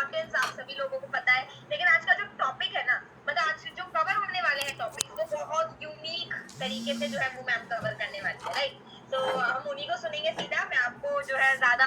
Importance आप सभी लोगों को पता है, लेकिन आज का जो टॉपिक है ना, मतलब आज जो कवर होने वाले हैं टॉपिक, वो बहुत यूनिक तरीके से जो है वो मैम कवर करने वाली है, राइट। तो हम उन्हीं को सुनेंगे सीधा। मैं आपको जो है ज्यादा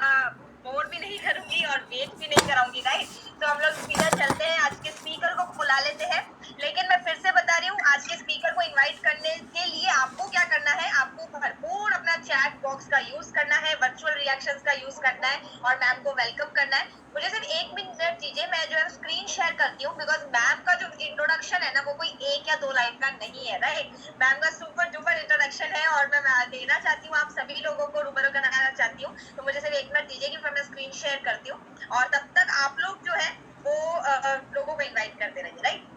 बोर भी नहीं करूंगी और वेट भी नहीं कराऊंगी, राइट। तो हम लोग सीधा चलते हैं, आज के स्पीकर को बुला लेते हैं। लेकिन मैं फिर से बता रही हूँ, आज के स्पीकर को इनवाइट करने के लिए आपको क्या करना है, आपको भरपूर अपना चैट बॉक्स का यूज करना है, वर्चुअल रिएक्शंस का यूज करना है और मैम को वेलकम करना है। मुझे सिर्फ 1 मिनट दीजिए, मैं जो है स्क्रीन शेयर करती हूँ, बिकॉज मैम का जो इंट्रोडक्शन है ना, वो कोई 1 या 2 लाइन का नहीं है, राइट। मैम का सुपर डुपर इंट्रोडक्शन है और मैं देना चाहती हूँ, आप सभी लोगों को रूबरू कराना चाहती हूँ। तो मुझे सिर्फ 1 मिनट दीजिए कि मैं स्क्रीन शेयर करती हूँ, और तब तक आप लोग जो है वो लोगों को इन्वाइट करते रहिए, right.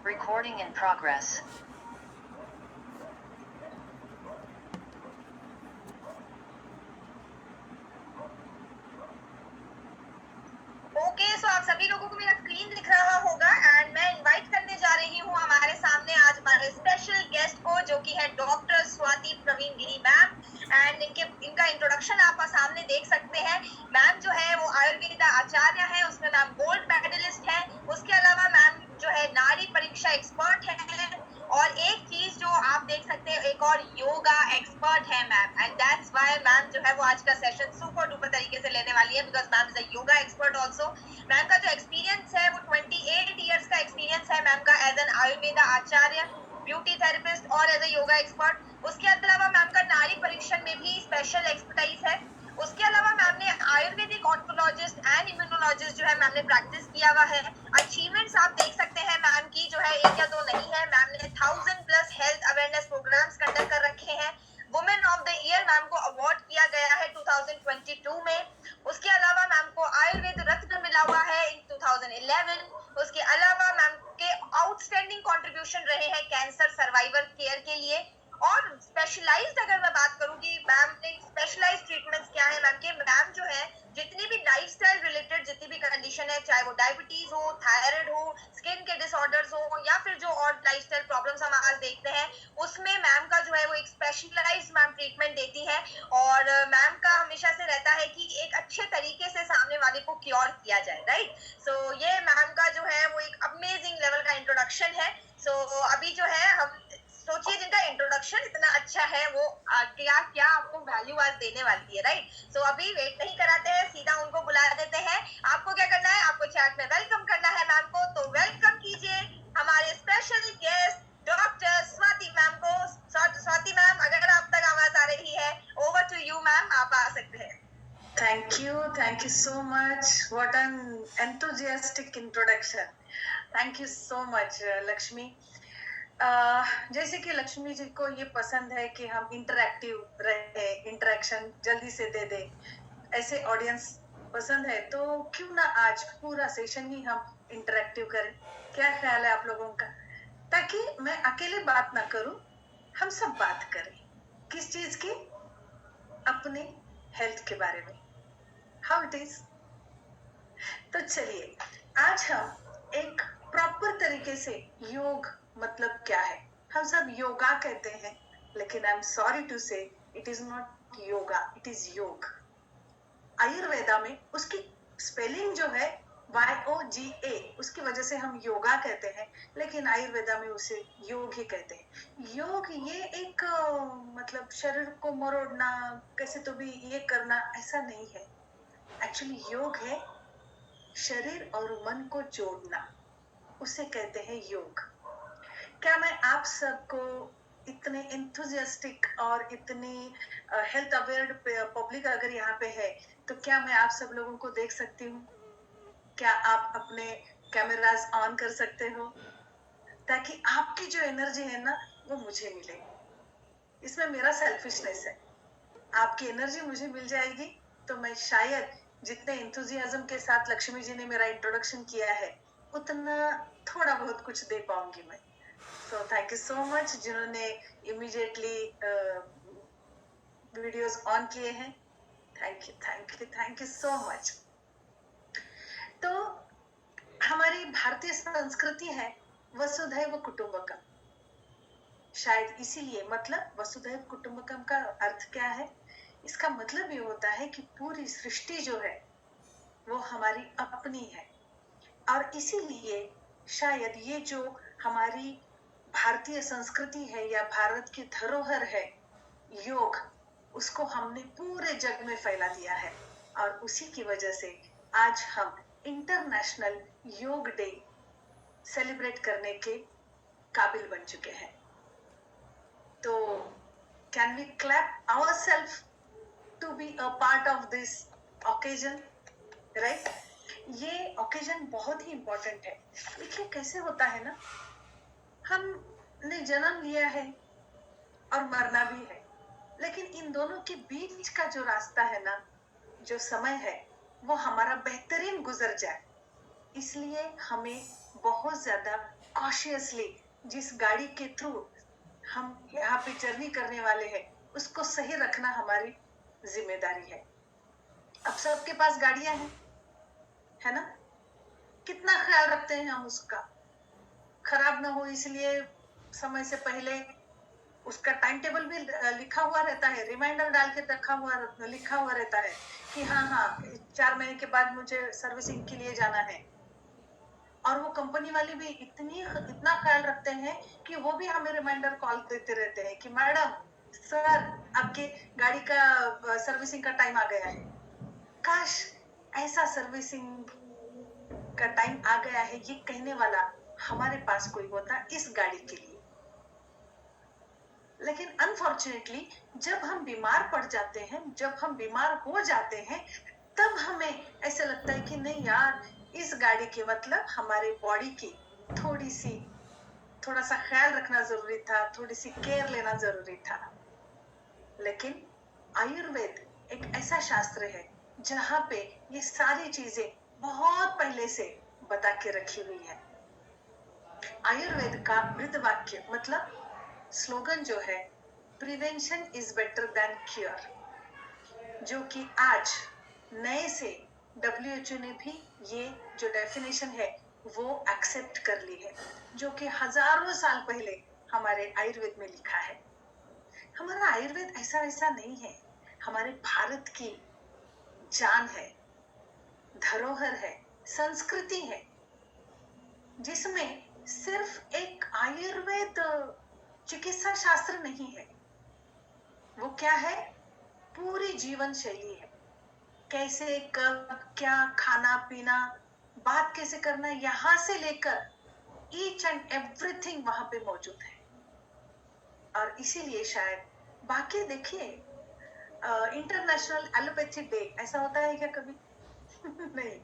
Recording in progress. Okay, so आप सभी लोगों को मेरा स्क्रीन दिख रहा होगा, एंड मैं इनवाइट करने जा रही हूँ हमारे सामने आज हमारे स्पेशल गेस्ट को, जो कि है doctor Swati Praveen Giri ma'am. And इनका इंट्रोडक्शन आप सामने देख सकते हैं। मैम जो है वो आयुर्वेदा आचार्य है, उसमें मैम गोल्ड मेडलिस्ट है। उसके अलावा मैम जो है नारी परीक्षा एक्सपर्ट है, और एक चीज जो आप देख सकते हैं, एक और योगा एक्सपर्ट है ma'am. And that's why ma'am जो है वो आज का सेशन सुपर डुपर तरीके से लेने वाली है, because ma'am is a yoga expert also. Ma'am का जो एक्सपीरियंस है वो 28 ईयर्स का एक्सपीरियंस है मैम का, as an Ayurveda acharya, beauty therapist और एज ए योगा एक्सपर्ट। उसके अलावा मैम का नारी परीक्षण में भी स्पेशल एक्सपर्टाइज है। उसके अलावा मैम ने आयुर्वेदिक ऑन्कोलॉजिस्ट एंड इम्यूनोलॉजिस्ट जो है मैम ने प्रैक्टिस किया हुआ है। अचीवमेंट्स आप देख सकते हैं मैम की, जो है 1 या 2 नहीं है, मैम ने 1000+ हेल्थ अवेयरनेस प्रोग्राम्स कंडक्ट कर रखे हैं। Women of the year ma'am को अवार्ड किया गया है 2022 में। उसके अलावा मैम को आयुर्वेद रत्न मिला हुआ है इन 2011। उसके अलावा मैम के आउटस्टैंडिंग कंट्रीब्यूशन रहे हैं कैंसर सर्वाइवर केयर के लिए। और स्पेशलाइज्ड अगर मैं बात करूं कि मैम ने स्पेशलाइज्ड ट्रीटमेंट्स क्या है मैम के, मैम जो है जितनी भी लाइफस्टाइल रिलेटेड जितनी भी कंडीशन है, चाहे वो डायबिटीज हो, थायराइड हो, स्किन के डिसऑर्डर्स हो, या फिर जो और लाइफस्टाइल प्रॉब्लम्स हम आज देखते हैं, उसमें मैम का जो है वो एक स्पेशलाइज्ड मैम ट्रीटमेंट देती है। और मैम का हमेशा से रहता है कि एक अच्छे तरीके से सामने वाले को क्योर किया जाए, राइट। सो ये मैम का जो है वो एक अमेजिंग लेवल का इंट्रोडक्शन है। सो अभी जो है हम सोचिए, जिनका इंट्रोडक्शन इतना अच्छा है वो क्या क्या आपको वैल्यू आज देने वाली है, राइट। सो अभी वेट नहीं कराते हैं, सीधा उनको बुला देते हैं। आपको क्या करना है, आपको चैट में वेलकम करना है मैम को, तो वेलकम कीजिए हमारे special guest doctor Swati ma'am को। स्वाति मैम, अगर आप तक आवाज आ रही है, ओवर टू यू मैम, आप आ सकते हैं। Thank you so much. What an enthusiastic introduction. Thank you so much, Lakshmi. जैसे कि लक्ष्मी जी को ये पसंद है कि हम इंटरैक्टिव रहे, इंटरेक्शन जल्दी से दे दे, ऐसे ऑडियंस पसंद है, तो क्यों ना आज पूरा सेशन ही हम इंटरैक्टिव करें। क्या ख्याल है आप लोगों का? ताकि मैं अकेले बात ना करूं, हम सब बात करें। किस चीज की? अपने हेल्थ के बारे में, हाउ इट इज। तो चलिए आज हम एक प्रॉपर तरीके से योग मतलब क्या है, हम सब योगा कहते हैं, लेकिन आई एम सॉरी टू से it is not yoga, it is योग। आयुर्वेदा में उसकी स्पेलिंग जो है YOGA, उसकी वजह से हम योगा कहते हैं, लेकिन आयुर्वेदा में उसे योग ही कहते हैं। योग ये एक मतलब शरीर को मरोड़ना, कैसे तो भी ये करना, ऐसा नहीं है। एक्चुअली योग है शरीर और मन को जोड़ना, उसे कहते हैं योग। क्या मैं आप सबको इतने एंथुजियास्टिक और इतनी हेल्थ अवेयर पब्लिक अगर यहाँ पे है, तो क्या मैं आप सब लोगों को देख सकती हूँ? क्या आप अपने कैमरास ऑन कर सकते हो, ताकि आपकी जो एनर्जी है ना वो मुझे मिले। इसमें मेरा सेल्फिशनेस है, आपकी एनर्जी मुझे मिल जाएगी तो मैं शायद जितने इंथुजियाज्म के साथ लक्ष्मी जी ने मेरा इंट्रोडक्शन किया है उतना थोड़ा बहुत कुछ दे पाऊंगी मैं। So thank you so much जिन्होंने इमीडिएटली वीडियोस ऑन किए हैं। Thank you thank you thank you so much. तो हमारी भारतीय संस्कृति है वसुधैव कुटुंबकम। शायद इसीलिए, मतलब वसुधैव कुटुंबकम का अर्थ क्या है? इसका मतलब ये होता है कि पूरी सृष्टि जो है वो हमारी अपनी है, और इसीलिए शायद ये जो हमारी भारतीय संस्कृति है या भारत की धरोहर है योग, उसको हमने पूरे जग में फैला दिया है, और उसी की वजह से आज हम इंटरनेशनल योग डे सेलिब्रेट करने के काबिल बन चुके हैं। तो can we clap ourselves to be a part of this occasion, right? ये ओकेजन बहुत ही इंपॉर्टेंट है। देखिए कैसे होता है ना, हमने जन्म लिया है और मरना भी है, लेकिन इन दोनों के बीच का जो रास्ता है ना, जो समय है, वो हमारा बेहतरीन गुजर जाए, इसलिए हमें बहुत ज्यादा कॉशियसली जिस गाड़ी के थ्रू हम यहाँ पे जर्नी करने वाले हैं उसको सही रखना हमारी जिम्मेदारी है। अब सबके पास गाड़ियां हैं, है ना? कितना ख्याल रखते हैं हम उसका, खराब ना हो इसलिए समय से पहले उसका टाइम टेबल भी लिखा हुआ रहता है, रिमाइंडर डाल के लिखा हुआ रहता है कि हाँ 4 महीने के बाद मुझे सर्विसिंग के लिए जाना है। और वो कंपनी वाले भी इतना ख्याल रखते हैं कि वो भी हमें रिमाइंडर कॉल देते रहते हैं कि मैडम सर आपके गाड़ी का सर्विसिंग का टाइम आ गया है। काश ऐसा सर्विसिंग का टाइम आ गया है ये कहने वाला हमारे पास कोई होता इस गाड़ी के लिए। लेकिन अनफॉर्चुनेटली जब हम बीमार पड़ जाते हैं, जब हम बीमार हो जाते हैं, तब हमें ऐसा लगता है कि नहीं यार, इस गाड़ी के मतलब हमारे बॉडी की थोड़ा सा ख्याल रखना जरूरी था, थोड़ी सी केयर लेना जरूरी था। लेकिन आयुर्वेद एक ऐसा शास्त्र है जहाँ पे ये सारी चीजें बहुत पहले से बता के रखी हुई है। आयुर्वेद का ब्रीद वाक्य मतलब स्लोगन जो है, prevention is better than cure, जो कि आज नए से WHO ने भी ये जो डेफिनेशन है वो एक्सेप्ट कर ली है, जो कि हजारों साल पहले हमारे आयुर्वेद में लिखा है। हमारा आयुर्वेद ऐसा वैसा नहीं है, हमारे भारत की जान है, धरोहर है, संस्कृति है, जिसमें सिर्फ एक आयुर्वेद चिकित्सा शास्त्र नहीं है। वो क्या है? पूरी जीवन शैली है। कैसे, कब, क्या खाना पीना, बात कैसे करना, यहाँ से लेकर ईच एंड एवरीथिंग वहां पे मौजूद है। और इसीलिए शायद बाकी देखिए इंटरनेशनल एलोपैथी डे ऐसा होता है क्या कभी? नहीं,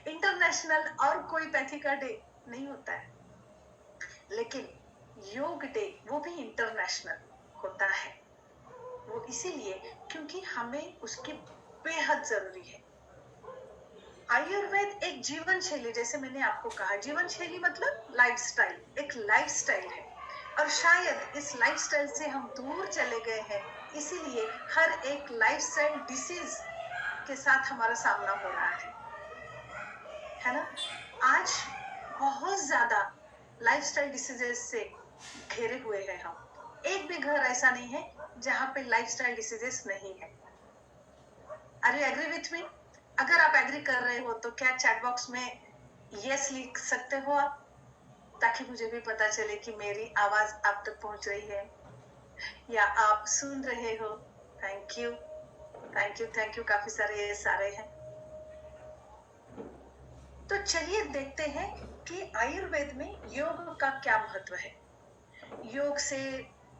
इंटरनेशनल और कोई पैथी का डे नहीं होता है, लेकिन योग डे वो भी इंटरनेशनल होता है। वो इसीलिए क्योंकि हमें उसकी बेहद जरूरी है। आयुर्वेद एक जीवन शैली, जैसे मैंने आपको कहा, जीवन शैली मतलब लाइफस्टाइल, एक लाइफस्टाइल है, और शायद इस लाइफस्टाइल से हम दूर चले गए हैं, इसीलिए हर एक लाइफस्टाइल डिसीज के साथ हमारा सामना हो रहा है ना? आज बहुत ज्यादा लाइफस्टाइल डिसीजेस से घेरे हुए हैं हम। एक भी घर ऐसा नहीं है जहाँ पे लाइफस्टाइल डिसीजेस नहीं है। Are you agree with me? अगर आप एग्री कर रहे हो तो क्या चैट बॉक्स में यस लिख सकते हो आप, ताकि मुझे भी पता चले कि मेरी आवाज आप तक पहुंच रही है या आप सुन रहे हो। Thank you thank you thank you, काफी सारे यस आ रहे हैं। तो चलिए देखते हैं कि आयुर्वेद में योग का क्या महत्व है, योग से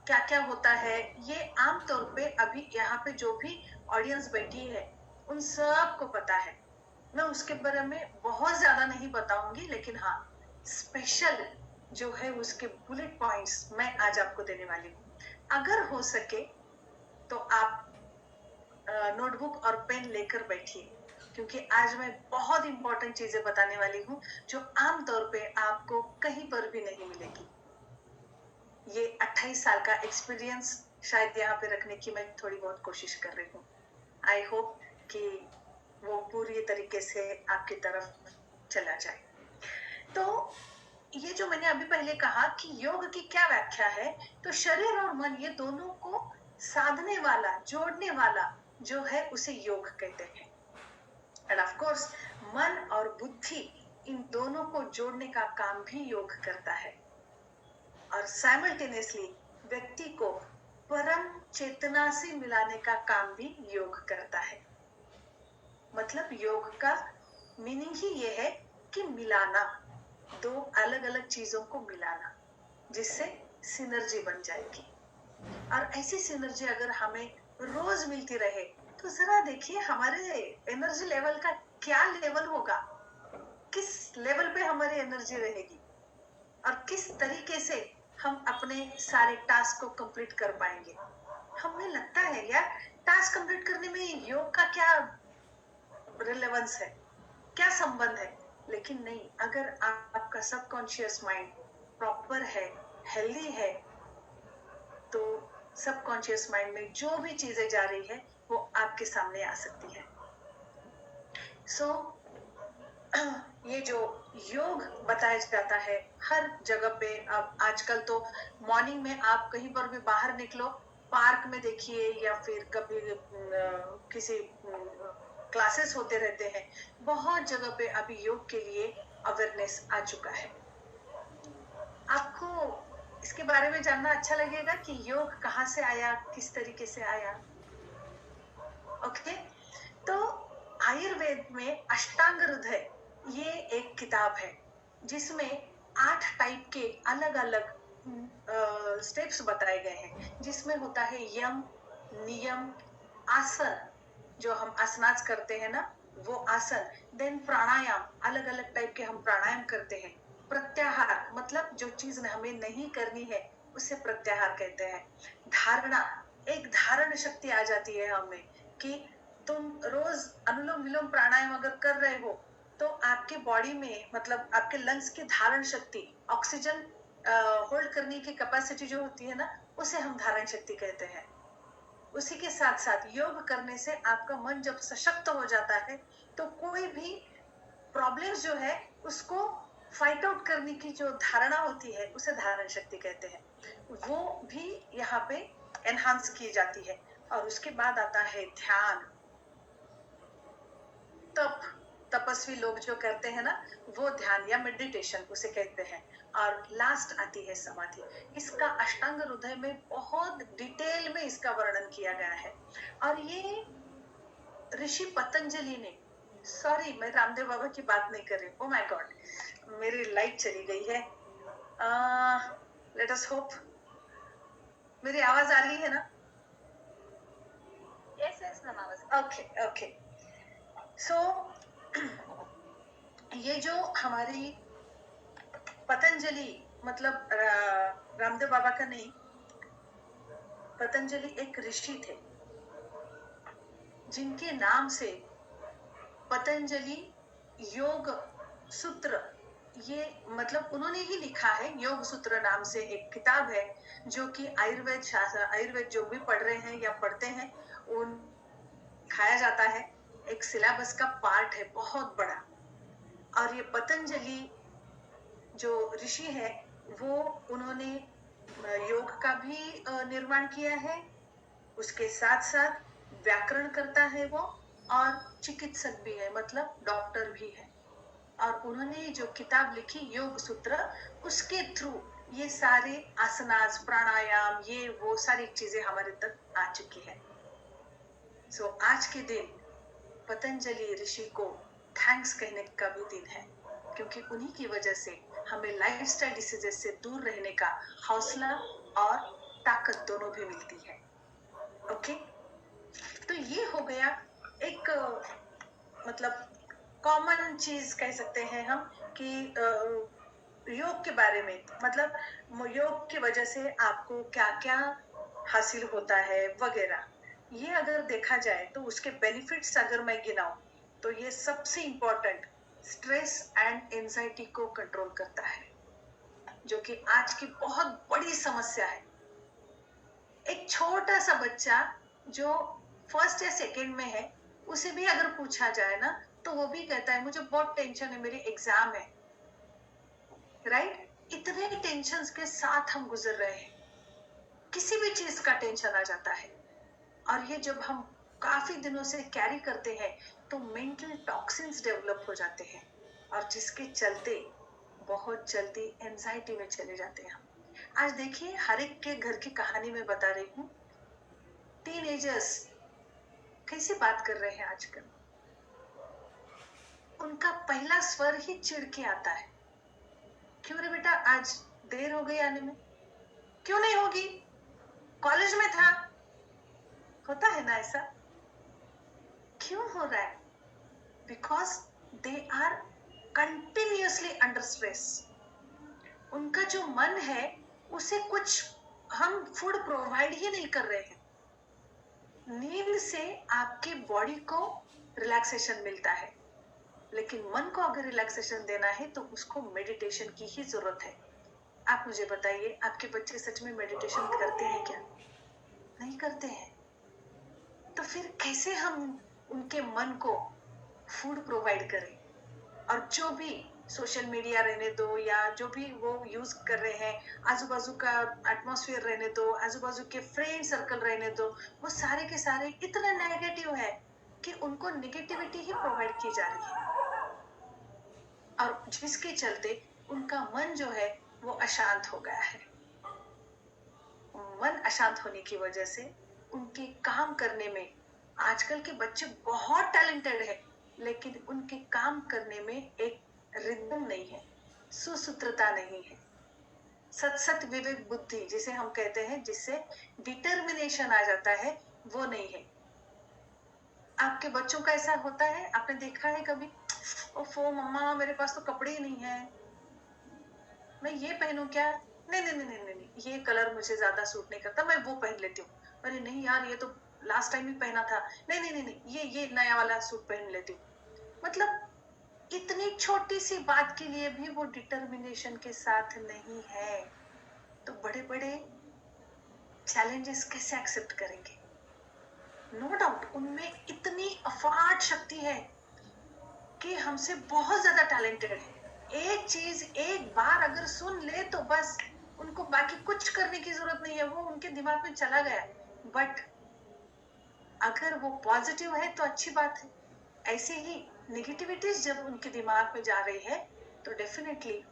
क्या क्या होता है। ये आमतौर पे अभी यहाँ पे जो भी ऑडियंस बैठी है उन सबको पता है, मैं उसके बारे में बहुत ज्यादा नहीं बताऊंगी, लेकिन हाँ स्पेशल जो है उसके बुलेट पॉइंट्स मैं आज आपको देने वाली हूँ। अगर हो सके तो आप नोटबुक और पेन लेकर बैठिए, क्योंकि आज मैं बहुत इंपॉर्टेंट चीजें बताने वाली हूँ जो आमतौर पे आपको कहीं पर भी नहीं मिलेगी। ये 28 साल का एक्सपीरियंस शायद यहाँ पे रखने की मैं थोड़ी बहुत कोशिश कर रही हूँ। आई होप कि वो पूरी तरीके से आपकी तरफ चला जाए। तो ये जो मैंने अभी पहले कहा कि योग की क्या व्याख्या है, तो शरीर और मन ये दोनों को साधने वाला, जोड़ने वाला जो है उसे योग कहते हैं। एंड ऑफ कोर्स मन और बुद्धि इन दोनों को जोड़ने का काम भी योग करता है और साइमल्टेनियसली व्यक्ति को परम चेतना से मिलाने का काम भी योग करता है। मतलब योग का मीनिंग ही ये है कि मिलाना, दो अलग अलग चीजों को मिलाना जिससे सिनर्जी बन जाएगी। और ऐसी सिनर्जी अगर हमें रोज मिलती रहे तो जरा देखिए हमारे एनर्जी लेवल का क्या लेवल होगा, किस लेवल पे हमारी एनर्जी रहेगी और किस तरीके से हम अपने सारे टास्क को कंप्लीट कर पाएंगे। हमें लगता है यार टास्क कंप्लीट करने में योग का क्या रिलेवेंस है, क्या संबंध है, लेकिन नहीं, अगर आपका सबकॉन्शियस माइंड प्रॉपर है, हेल्दी है, तो सबकॉन्शियस माइंड में जो भी चीजें जा रही है वो आपके सामने आ सकती है। सो ये जो योग बताया जाता है हर जगह पे, अब आजकल तो मॉर्निंग में आप कहीं पर भी बाहर निकलो, पार्क में देखिए या फिर कभी किसी क्लासेस होते रहते हैं, बहुत जगह पे अभी योग के लिए अवेयरनेस आ चुका है। आपको इसके बारे में जानना अच्छा लगेगा कि योग कहाँ से आया, किस तरीके से आया। ओके, तो आयुर्वेद में अष्टांग हृदय ये एक किताब है जिसमें 8 टाइप के अलग अलग स्टेप्स बताए गए हैं, जिसमें होता है यम, नियम, आसन, जो हम आसनास करते हैं ना वो आसन, देन प्राणायाम, अलग अलग टाइप के हम प्राणायाम करते हैं, प्रत्याहार मतलब जो चीज हमें नहीं करनी है उसे प्रत्याहार कहते हैं, धारणा, एक धारण शक्ति आ जाती है हमें कि तुम रोज अनुलोम विलोम प्राणायाम अगर कर रहे हो तो आपके बॉडी में मतलब आपके लंग्स की धारण शक्ति, ऑक्सीजन होल्ड करने की कैपेसिटी जो होती है ना उसे हम धारण शक्ति कहते हैं। उसी के साथ साथ योग करने से आपका मन जब सशक्त हो जाता है तो कोई भी प्रॉब्लम्स जो है उसको फाइट आउट करने की जो धारणा होती है उसे धारण शक्ति कहते हैं, वो भी यहाँ पे एनहांस की जाती है। और उसके बाद आता है ध्यान, तप, तपस्वी लोग जो करते हैं ना वो ध्यान या मेडिटेशन उसे कहते हैं, और लास्ट आती है समाधि। इसका अष्टांग हृदय में बहुत डिटेल में इसका वर्णन किया गया है। और ये ऋषि पतंजलि ने, सॉरी मैं रामदेव बाबा की बात नहीं कर रही, ओ माय गॉड मेरी लाइट चली गई है, लेट अस होप मेरी आवाज आ रही है ना? यस यस मैम, आवाज। ओके ओके, सो ये जो हमारी पतंजलि मतलब रामदेव बाबा का नहीं, पतंजलि एक ऋषि थे जिनके नाम से पतंजलि योग सूत्र, ये मतलब उन्होंने ही लिखा है, योग सूत्र नाम से एक किताब है जो कि आयुर्वेद शास्त्र, आयुर्वेद जो भी पढ़ रहे हैं या पढ़ते हैं उन खाया जाता है, एक सिलेबस का पार्ट है बहुत बड़ा। और ये पतंजलि जो ऋषि है वो उन्होंने योग का भी निर्माण किया है, उसके साथ साथ व्याकरण करता है वो, और चिकित्सक भी है मतलब डॉक्टर भी है। और उन्होंने जो किताब लिखी योग सूत्र, उसके थ्रू ये सारे आसनास, प्राणायाम, ये वो सारी चीजें हमारे तक आ चुकी है। सो आज के दिन पतंजलि ऋषि को थैंक्स कहने का भी दिन है, क्योंकि उन्हीं की वजह से हमें लाइफस्टाइल डिसीजेस से दूर रहने का हौसला और ताकत दोनों भी मिलती है। ओके, तो ये हो गया एक मतलब कॉमन चीज कह सकते हैं हम कि योग के बारे में, मतलब योग की वजह से आपको क्या क्या हासिल होता है वगैरह। ये अगर देखा जाए तो उसके बेनिफिट्स अगर मैं गिनाऊं तो ये सबसे इम्पोर्टेंट स्ट्रेस एंड एंजाइटी को कंट्रोल करता है, जो कि आज की बहुत बड़ी समस्या है। एक छोटा सा बच्चा जो फर्स्ट या सेकंड में है, उसे भी अगर पूछा जाए ना, तो वो भी कहता है मुझे बहुत टेंशन है, मेरी एग्जाम है, राइट? इतने टेंशन के साथ हम गुजर रहे हैं, किसी भी चीज का टेंशन आ जाता है, और ये जब हम काफी दिनों से कैरी करते हैं तो मेंटल टॉक्सिन्स डेवलप हो जाते हैं, और जिसके चलते बहुत जल्दी एंजाइटी में चले जाते हैं। आज देखिए, हर एक के घर की कहानी में बता रही हूँ, टीनेजर्स कैसे बात कर रहे हैं आजकल। उनका पहला स्वर ही चिढ़ के आता है, क्यों रे बेटा आज देर हो गई आने में? क्यों नहीं होगी, कॉलेज में था। होता है ना ऐसा? क्यों हो रहा है? Because they are continuously under stress. उनका जो मन है उसे कुछ हम फूड प्रोवाइड ही नहीं कर रहे हैं। नींद से आपके बॉडी को रिलैक्सेशन मिलता है, लेकिन मन को अगर रिलैक्सेशन देना है तो उसको मेडिटेशन की ही जरूरत है। आप मुझे बताइए, आपके बच्चे सच में मेडिटेशन करते हैं क्या? नहीं करते हैं। तो फिर कैसे हम उनके मन को फूड प्रोवाइड करें? और जो भी सोशल मीडिया रहने दो या जो भी वो यूज कर रहे हैं, आजू बाजू का एटमॉस्फेयर रहने दो, आजू बाजू के फ्रेंड सर्कल रहने दो, वो सारे के सारे इतना नेगेटिव है कि उनको नेगेटिविटी ही प्रोवाइड की जा रही है, और जिसके चलते उनका मन जो है वो अशांत हो गया है। मन अशांत होने की वजह से उनके काम करने में, आजकल के बच्चे बहुत टैलेंटेड है, लेकिन उनके काम करने में एक रिदम नहीं है, सुसूत्रता नहीं है, सत विवेक बुद्धि जिसे हम कहते हैं, जिससे डिटर्मिनेशन आ जाता है, वो नहीं है। आपके बच्चों का ऐसा होता है? आपने देखा है कभी? ओफो मम्मा मेरे पास तो कपड़े ही नहीं है, मैं ये पहनूं क्या? नहीं नहीं नहीं नहीं नहीं, ये कलर मुझे ज्यादा सूट नहीं करता, मैं वो पहन लेती हूँ। अरे नहीं यार, ये तो लास्ट टाइम ही पहना था। नहीं नहीं नहीं नहीं, ये नया वाला सूट पहन लेती हूँ। मतलब इतनी छोटी सी बात के लिए भी वो डिटर्मिनेशन के साथ नहीं है, तो बड़े बड़े चैलेंजेस कैसे एक्सेप्ट करेंगे? नो डाउट उनमें इतनी अफाट शक्ति है कि हमसे बहुत ज्यादा टैलेंटेड है। एक चीज एक बार अगर सुन ले तो बस उनको बाकी कुछ करने की जरूरत नहीं है, वो उनके दिमाग में चला गया। बट अगर वो पॉजिटिव है तो अच्छी बात है, ऐसे ही नेगेटिविटीज जब उनके दिमाग में जा रही है तो definitely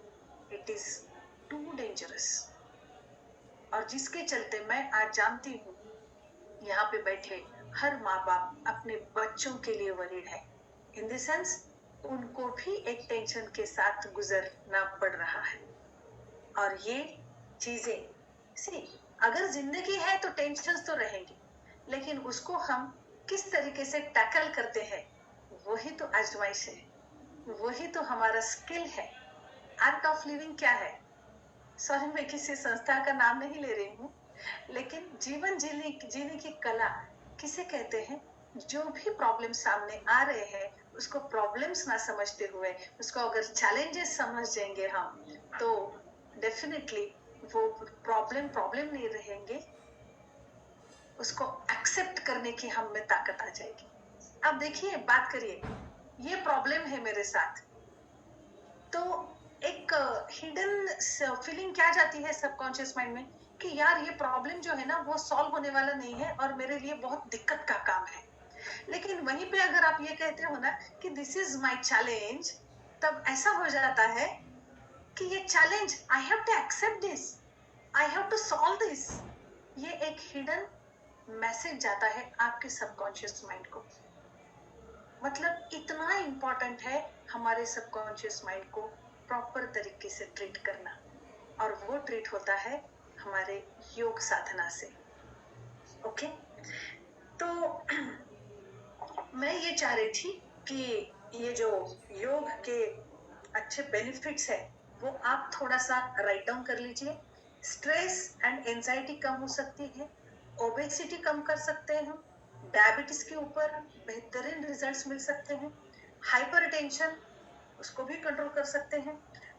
it is too dangerous. और जिसके चलते मैं आज जानती हूँ यहाँ पे बैठे हर माँ बाप अपने बच्चों के लिए वरीड है, इन द सेंस उनको भी एक टेंशन के साथ गुजरना पड़ रहा है। और ये चीजें सी, अगर जिंदगी है तो टेंशन तो रहेंगी, लेकिन उसको हम किस तरीके से टैकल करते हैं, वही तो आजमाइश है, वही तो हमारा स्किल है। आर्ट ऑफ लिविंग क्या है? सॉरी, मैं किसी संस्था का नाम नहीं ले रही हूँ, लेकिन जीवन जीने की कला किसे कहते हैं? जो भी प्रॉब्लम सामने आ रहे हैं उसको प्रॉब्लम्स ना समझते हुए, उसको अगर चैलेंजेस समझ जाएंगे हम, तो डेफिनेटली वो प्रॉब्लम नहीं रहेंगे, उसको एक्सेप्ट करने की हम में ताकत आ जाएगी। अब देखिए, बात करिए, ये प्रॉब्लम है मेरे साथ, तो एक हिडन फीलिंग क्या जाती है सबकॉन्शियस माइंड में कि यार ये प्रॉब्लम जो है ना वो सॉल्व होने वाला नहीं है और मेरे लिए बहुत दिक्कत का काम है। लेकिन वहीं पे अगर आप ये कहते हो ना कि दिस इज माय चैलेंज, तब ऐसा हो जाता है कि ये challenge I have to accept this, I have to solve this. ये एक हिडन मैसेज जाता है आपके सबकॉन्शियस माइंड को। मतलब इतना इम्पोर्टेंट है हमारे सबकॉन्शियस माइंड को प्रॉपर तरीके से ट्रीट करना, और वो ट्रीट होता है हमारे योग साधना से। ओके, तो मैं ये चाह रही थी कि ये जो योग के अच्छे बेनिफिट्स है वो आप थोड़ा सा राइट डाउन कर लीजिए। स्ट्रेस एंड एंजाइटी कम हो सकती है, ओबेसिटी कम कर सकते हैं हम, डायबिटीज के ऊपर बेहतरीन रिजल्ट्स मिल सकते हैं, हाइपरटेंशन उसको भी कंट्रोल कर सकते हैं।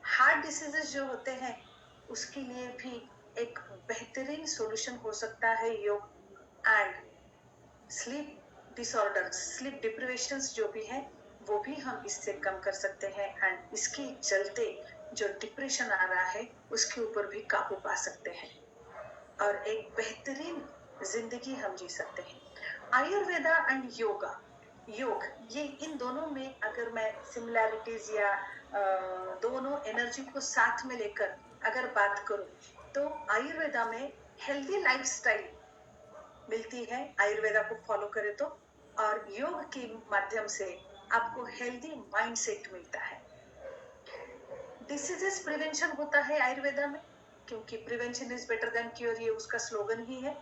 हार्ट डिसीजेस जो होते हैं उसके लिए भी एक बेहतरीन सॉल्यूशन हो सकता है योग। एंड स्लीप डिसऑर्डर्स, स्लीप डिप्रिवेशंस जो भी है वो भी हम इससे कम कर सकते हैं। एंड इसके चलते जो डिप्रेशन आ रहा है उसके ऊपर भी काबू पा सकते हैं और एक बेहतरीन जिंदगी हम जी सकते हैं। आयुर्वेदा एंड योगा, योग, ये इन दोनों में अगर मैं सिमिलैरिटीज या दोनों एनर्जी को साथ में लेकर अगर बात करूं तो आयुर्वेदा में हेल्दी लाइफस्टाइल मिलती है आयुर्वेदा को फॉलो करें तो, और योग के माध्यम से आपको हेल्दी माइंडसेट मिलता है। डिसीजेस प्रिवेंशन होता है आयुर्वेदा में, क्योंकि prevention is better than cure, ये उसका स्लोगन ही है।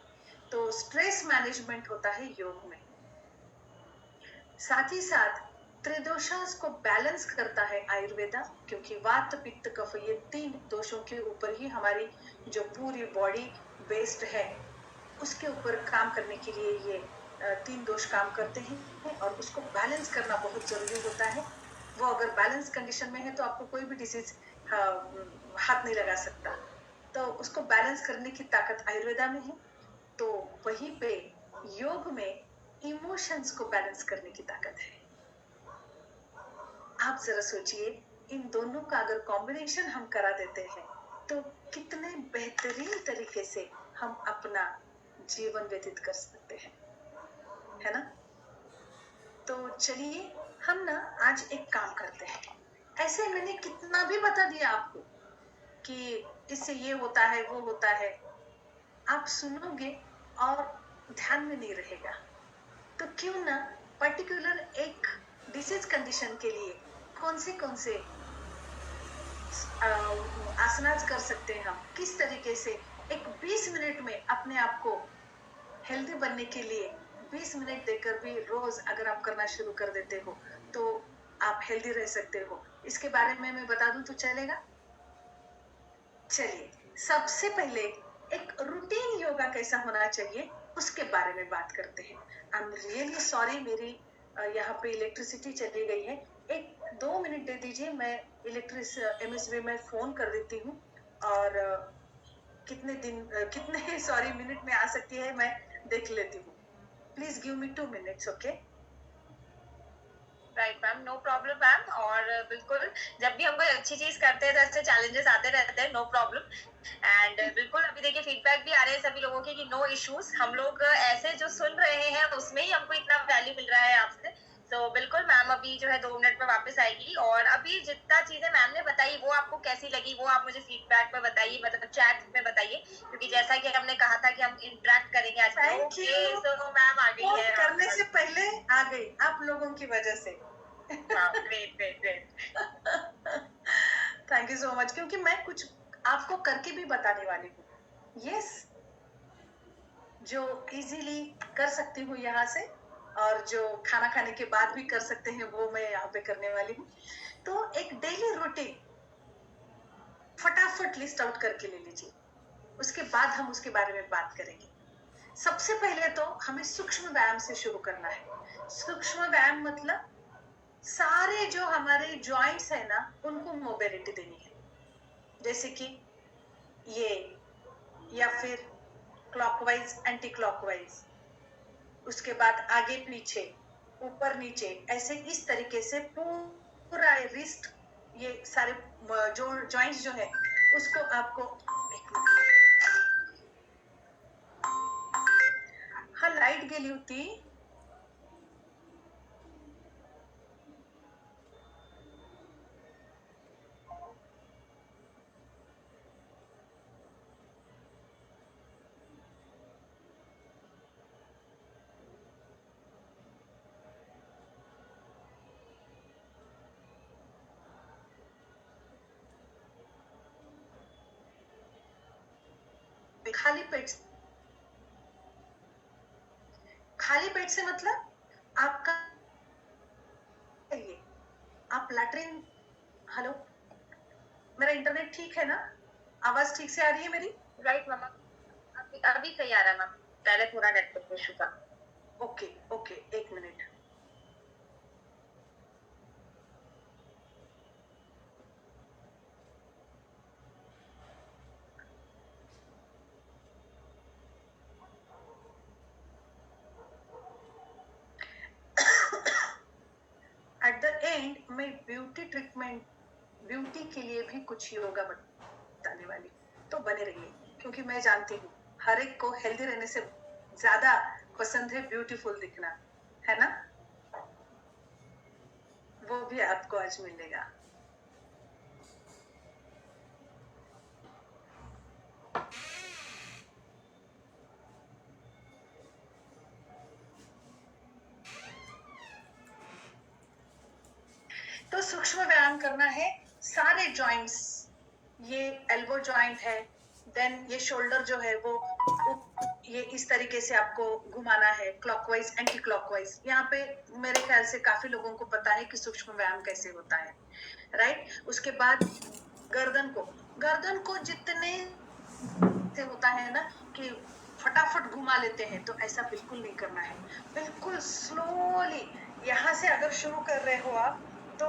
तो स्ट्रेस मैनेजमेंट होता है योग में। साथ ही साथ त्रिदोषास को बैलेंस करता है आयुर्वेदा, क्योंकि वात पित्त कफ ये 3 दोषों के ऊपर ही हमारी जो पूरी बॉडी बेस्ड है उसके ऊपर काम करने के लिए ये 3 दोष काम करते हैं और उसको बैलेंस करना बहुत जरूरी होता है। वो अगर बैलेंस कंडीशन में है तो आपको कोई भी डिसीज हाथ नहीं लगा सकता। तो उसको बैलेंस करने की ताकत आयुर्वेदा में है। तो वहीं पे योग में इमोशंस को बैलेंस करने की ताकत है। आप जरा सोचिए, इन दोनों का अगर कॉम्बिनेशन हम करा देते हैं तो कितने बेहतरीन तरीके से हम अपना जीवन व्यतीत कर सकते हैं, है ना? तो चलिए हम ना आज एक काम करते हैं। ऐसे मैंने कितना भी बता दिया आपको कि इससे ये होता है वो होता है, आप सुनोगे और ध्यान में नहीं रहेगा। तो क्यों ना पर्टिकुलर एक डिसीज कंडीशन के लिए कौन से आसनास कर सकते हैं, हम किस तरीके से एक 20 मिनट में अपने आप को हेल्दी बनने के लिए 20 मिनट देकर भी रोज अगर आप करना शुरू कर देते हो तो आप हेल्दी रह सकते हो। इसके बारे में मैं बता दूं तो चलेगा? चलिए, सबसे पहले एक रूटीन योगा कैसा होना चाहिए उसके बारे में बात करते हैं। आई एम रियली सॉरी, मेरी यहाँ पे इलेक्ट्रिसिटी चली गई है। 1-2 मिनट दे दीजिए, मैं MSB में फोन कर देती हूँ और कितने सॉरी मिनट में आ सकती है मैं देख लेती हूँ। Please give me 2 minutes, okay? Right ma'am, no problem ma'am. और बिल्कुल जब भी हम कोई अच्छी चीज करते हैं तो ऐसे चैलेंजेस आते रहते हैं, नो प्रॉब्लम। एंड बिल्कुल अभी देखिए फीडबैक भी आ रहे हैं सभी लोगों के कि नो इश्यूज, हम लोग ऐसे जो सुन रहे हैं उसमें ही हमको इतना वैल्यू मिल रहा है आपसे। तो बिल्कुल मैम अभी जो है 2 मिनट में वापस आएगी। और अभी जितना चीजें मैम ने बताई वो आपको कैसी लगी वो आप मुझे फीडबैक में बताइए, मतलब चैट में बताइए, क्योंकि जैसा कि हमने कहा था कि हम इंटरेक्ट करेंगे आज। Thank you. तो मैम आ गई है करने से पहले आ गई आप लोगों की वजह से। Great great great. Thank you so much, क्योंकि मैं कुछ आपको करके भी बताने वाली हूँ। यस, जो इजीली कर सकती हूँ यहाँ से और जो खाना खाने के बाद भी कर सकते हैं वो मैं यहाँ पे करने वाली हूँ। तो एक डेली रूटीन फटाफट लिस्ट आउट करके ले लीजिए, उसके बाद हम उसके बारे में बात करेंगे। सबसे पहले तो हमें सूक्ष्म व्यायाम से शुरू करना है। सूक्ष्म व्यायाम मतलब सारे जो हमारे जॉइंट्स है ना उनको मोबिलिटी देनी है, जैसे कि ये, या फिर क्लॉकवाइज एंटी क्लॉकवाइज, उसके बाद आगे पीछे ऊपर नीचे, ऐसे इस तरीके से पूरा रिस्ट, ये सारे जो जॉइंट्स जो है उसको आपको हाँ लाइट गेली होती। खाली पेट से मतलब आपका ये आप लैट्रिन, हेलो, मेरा इंटरनेट ठीक है ना? आवाज ठीक से आ रही है मेरी? राइट मैम, अभी सही आ रहा है मैम, पहले पूरा नेटवर्क इशू था। Okay okay, 1 minute. मैं ब्यूटी ट्रीटमेंट, ब्यूटी के लिए भी कुछ योगा बताने वाली, तो बने रहिए, क्योंकि मैं जानती हूँ हर एक को हेल्दी रहने से ज्यादा पसंद है ब्यूटीफुल दिखना, है ना? वो भी आपको आज मिलेगा। तो सूक्ष्म व्यायाम करना है सारे जॉइंट्स, ये एल्बो जॉइंट है, देन ये शोल्डर जो है वो ये इस तरीके से आपको घुमाना है, क्लॉकवाइज एंटी क्लॉकवाइज। यहाँ पे मेरे ख्याल से काफी लोगों को पता है कि सूक्ष्म व्यायाम कैसे होता है, राइट? उसके बाद गर्दन को जितने से होता है ना कि फटाफट घुमा लेते हैं, तो ऐसा बिल्कुल नहीं करना है। बिल्कुल स्लोली यहाँ से अगर शुरू कर रहे हो आप, तो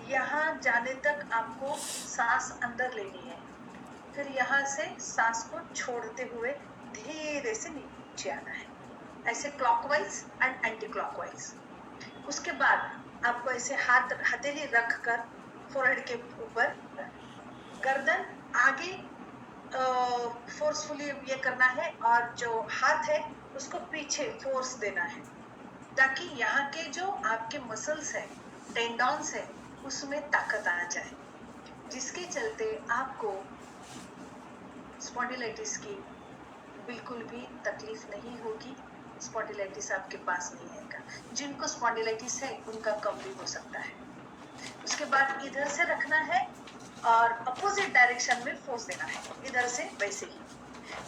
यहाँ जाने तक आपको सांस अंदर लेनी है, फिर यहाँ से सांस को छोड़ते हुए धीरे से नीचे आना है, ऐसे क्लॉकवाइज एंड एंटी क्लॉकवाइज। उसके बाद आपको ऐसे हथेली रख कर फोरहेड के ऊपर गर्दन आगे फोर्सफुली ये करना है, और जो हाथ है उसको पीछे फोर्स देना है, ताकि यहाँ के जो आपके मसल्स है, टेंडॉन्स है, उसमें ताकत आ जाए, जिसके चलते आपको स्पॉन्डिलाइटिस की बिल्कुल भी तकलीफ नहीं होगी। स्पॉन्डिलाइटिस आपके पास नहीं आएगा। जिनको स्पॉन्डिलाइटिस है उनका कम भी हो सकता है। उसके बाद इधर से रखना है और अपोजिट डायरेक्शन में फोर्स देना है, इधर से वैसे ही।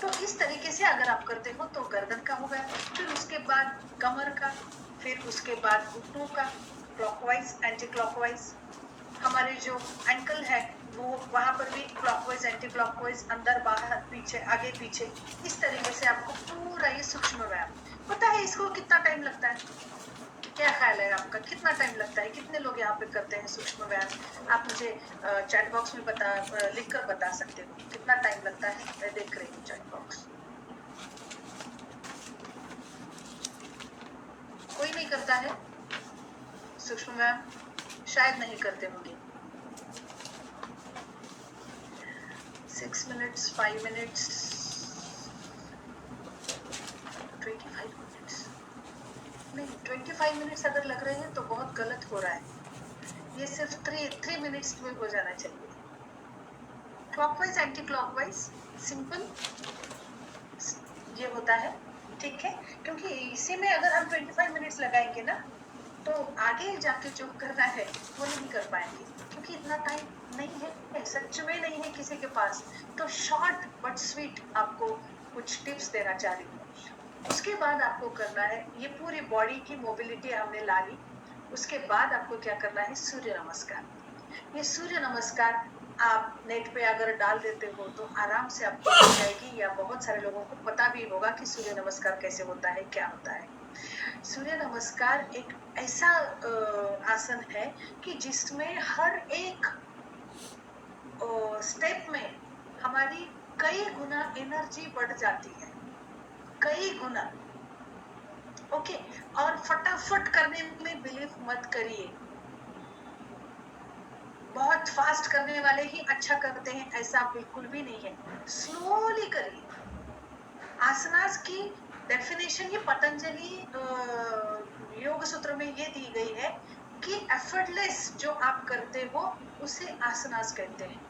तो इस तरीके से अगर आप करते हो तो गर्दन का हो गया, फिर उसके बाद कमर का, फिर उसके बाद घुटनों का, क्लॉकवाइज एंटी क्लॉकवाइज। हमारे जो एंकल है वो वहां पर भी क्लॉकवाइज एंटी क्लॉकवाइज, अंदर बाहर पीछे आगे पीछे, इस तरीके से आपको पूरा ये सूक्ष्म व्यायाम। पता है इसको कितना टाइम लगता है? क्या ख्याल है आपका, कितना टाइम लगता है? कितने लोग यहाँ पे करते हैं सूक्ष्म व्यायाम? आप मुझे चैट बॉक्स में लिख कर बता सकते हो कितना टाइम लगता है। मैं देख रही हूँ चैट बॉक्स। कोई नहीं करता है सूक्ष्म व्यायाम, शायद नहीं करते होंगे। 6 मिनट्स, 5 मिनट्स, 25 मिनट्स नहीं, 25 मिनट्स अगर लग रहे हैं तो बहुत गलत हो रहा है। ये सिर्फ 3 मिनट्स में हो जाना चाहिए। क्लॉकवाइज एंटी क्लॉकवाइज सिंपल ये होता है, ठीक है? क्योंकि इसी में अगर हम 25 मिनट्स लगाएंगे ना, तो आगे जाके जो करना है वो नहीं कर पाएंगे, क्योंकि इतना टाइम नहीं है, सच में नहीं है किसी के पास। तो शॉर्ट बट स्वीट आपको कुछ टिप्स देना चाह रही हूँ। उसके बाद आपको करना है, ये पूरी बॉडी की मोबिलिटी हमने ला ली। उसके बाद आपको क्या करना है? सूर्य नमस्कार। ये सूर्य नमस्कार आप नेट पे अगर डाल देते हो तो आराम से आपको मिल जाएगी, या बहुत सारे लोगों को पता भी होगा कि सूर्य नमस्कार कैसे होता है, क्या होता है। सूर्य नमस्कार एक ऐसा आसन है कि जिसमें हर एक स्टेप में हमारी कई गुना एनर्जी बढ़ जाती है, कई गुना। ओके, और फटाफट करने में बिलीव मत करिए। बहुत फास्ट करने वाले ही अच्छा करते हैं, ऐसा बिल्कुल भी नहीं है। स्लोली करिए। आसनास की डेफिनेशन ये पतंजलि योग सूत्र में ये दी गई है कि एफर्टलेस जो आप करते हो उसे आसनास कहते हैं।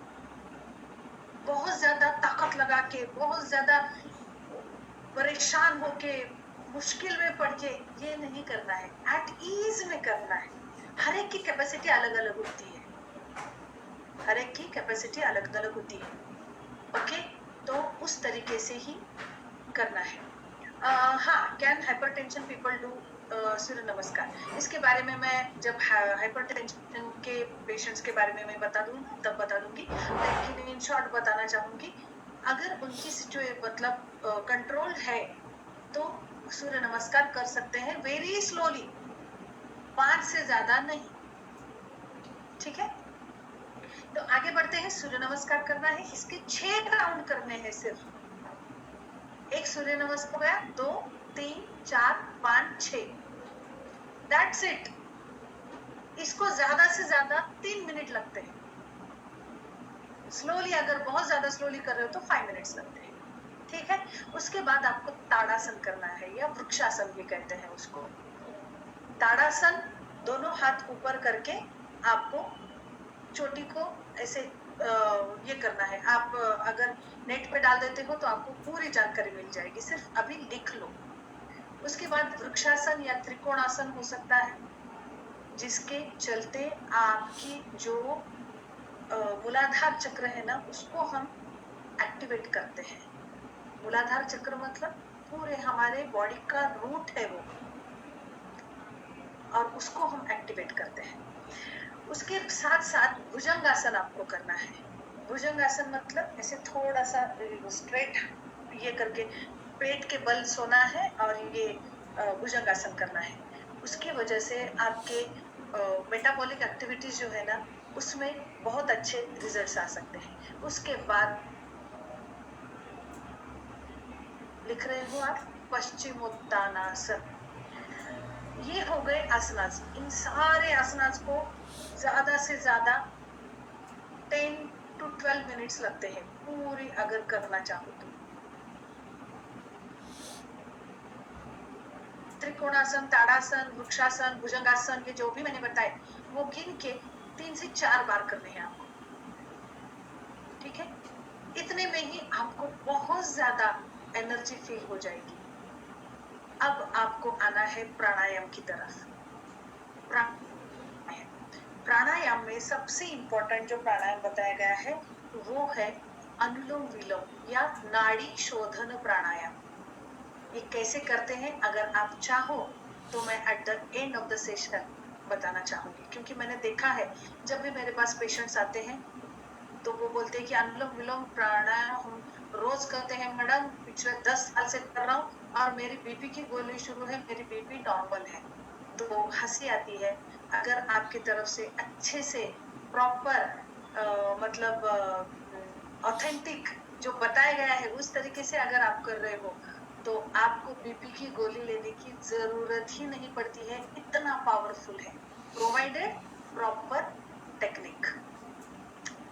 बहुत ज्यादा ताकत लगा के, बहुत ज्यादा परेशान होके, मुश्किल में पड़ के ये नहीं करना है, एट ईज में करना है। हर एक की कैपेसिटी अलग अलग होती है, हर एक की कैपेसिटी अलग अलग होती है। ओके, तो उस तरीके से ही करना है। हाँ, कैन हाइपरटेंशन पीपल डू सूर्य नमस्कार? इसके बारे में मैं जब हाइपरटेंशन के पेशेंट्स के बारे में मैं बता दूँ तब बता दूंगी, लेकिन इन शॉर्ट बताना चाहूंगी, अगर उनकी मतलब कंट्रोल है तो सूर्य नमस्कार कर सकते हैं, वेरी स्लोली, 5 से ज्यादा नहीं, ठीक है? तो आगे बढ़ते हैं। सूर्य नमस्कार करना है, इसके 6 राउंड करने हैं सिर्फ। एक सूर्य नमस्कार हो गया, 2, 3, 4, 5, 6, दैट्स इट। इसको ज्यादा से ज्यादा 3 मिनट लगते हैं। स्लोली, अगर बहुत ज्यादा स्लोली कर रहे हो तो 5 मिनट्स लगते हैं। ठीक है, उसके बाद आपको ताड़ासन करना है या वृक्षासन भी कहते हैं उसको। ताड़ासन, दोनों हाथ ऊपर करके आपको चोटी को ऐसे ये करना है। आप अगर नेट पे डाल देते हो तो आपको पूरी जानकारी मिल जाएगी, सिर्फ अभी लिख लो। उसके बाद वृक्षासन या त्रिकोणासन हो सकता है, जिसके चलते आपकी जो मूलाधार चक्र है ना, उसको हम एक्टिवेट करते हैं। मूलाधार चक्र मतलब पूरे हमारे बॉडी का रूट है वो, और उसको हम एक्टिवेट करते हैं। उसके साथ साथ भुजंगासन आपको करना है। भुजंगासन मतलब ऐसे थोड़ा सा स्ट्रेट ये करके पेट के बल सोना है और ये भुजंगासन करना है। उसकी वजह से आपके मेटाबॉलिक एक्टिविटीज जो है ना, उसमें बहुत अच्छे रिजल्ट्स आ सकते हैं। उसके बाद लिख रहे हो आप पश्चिमोत्तानासन। ये हो गए आसनास। इन सारे आसनास को ज्यादा से ज्यादा 10 to 12 मिनट्स लगते हैं पूरी अगर करना चाहो तो। त्रिकोणासन, ताड़ासन, वृक्षासन, भुजंगासन, ये जो भी मैंने बताए वो गिन के 3 से 4 बार करने हैं आपको। ठीक है, इतने में ही आपको बहुत ज्यादा एनर्जी फील हो जाएगी। अब आपको आना है प्राणायाम की तरफ। प्राणायाम में सबसे इंपॉर्टेंट जो प्राणायाम बताया गया है वो है अनुलोम विलोम या नाड़ी शोधन प्राणायाम। ये कैसे करते हैं अगर आप चाहो तो मैं at the end of the session बताना चाहूंगी, क्योंकि मैंने देखा है जब भी मेरे पास पेशेंट्स आते हैं तो वो बोलते हैं कि अनुलोम विलोम प्राणायाम हम रोज करते हैं मैडम, पिछले 10 साल से कर रहा हूँ और मेरी बीपी की गोली शुरू है, मेरी बीपी नॉर्मल है। तो हंसी आती है। अगर आपकी तरफ से अच्छे से प्रॉपर मतलब ऑथेंटिक जो बताया गया है उस तरीके से अगर आप कर रहे हो तो आपको बीपी की गोली लेने की जरूरत ही नहीं पड़ती है, इतना पावरफुल है, प्रोवाइडेड प्रॉपर टेक्निक।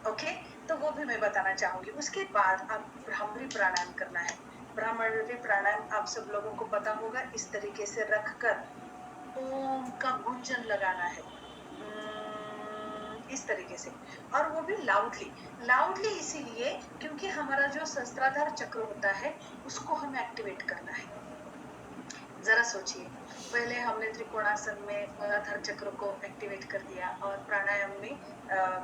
ओके, तो वो भी मैं बताना चाहूंगी। उसके बाद आप भ्रामरी प्राणायाम करना है। भ्रामरी प्राणायाम आप सब लोगों को पता होगा, इस तरीके से रखकर ओम का गुंजन लगाना है इस तरीके से, और वो भी लाउडली इसीलिए क्योंकि हमारा जो सहस्त्राधार चक्र होता है उसको हमें एक्टिवेट करना है। जरा सोचिए, पहले हमने त्रिकोणासन में मूलाधार चक्र को एक्टिवेट कर दिया और प्राणायाम में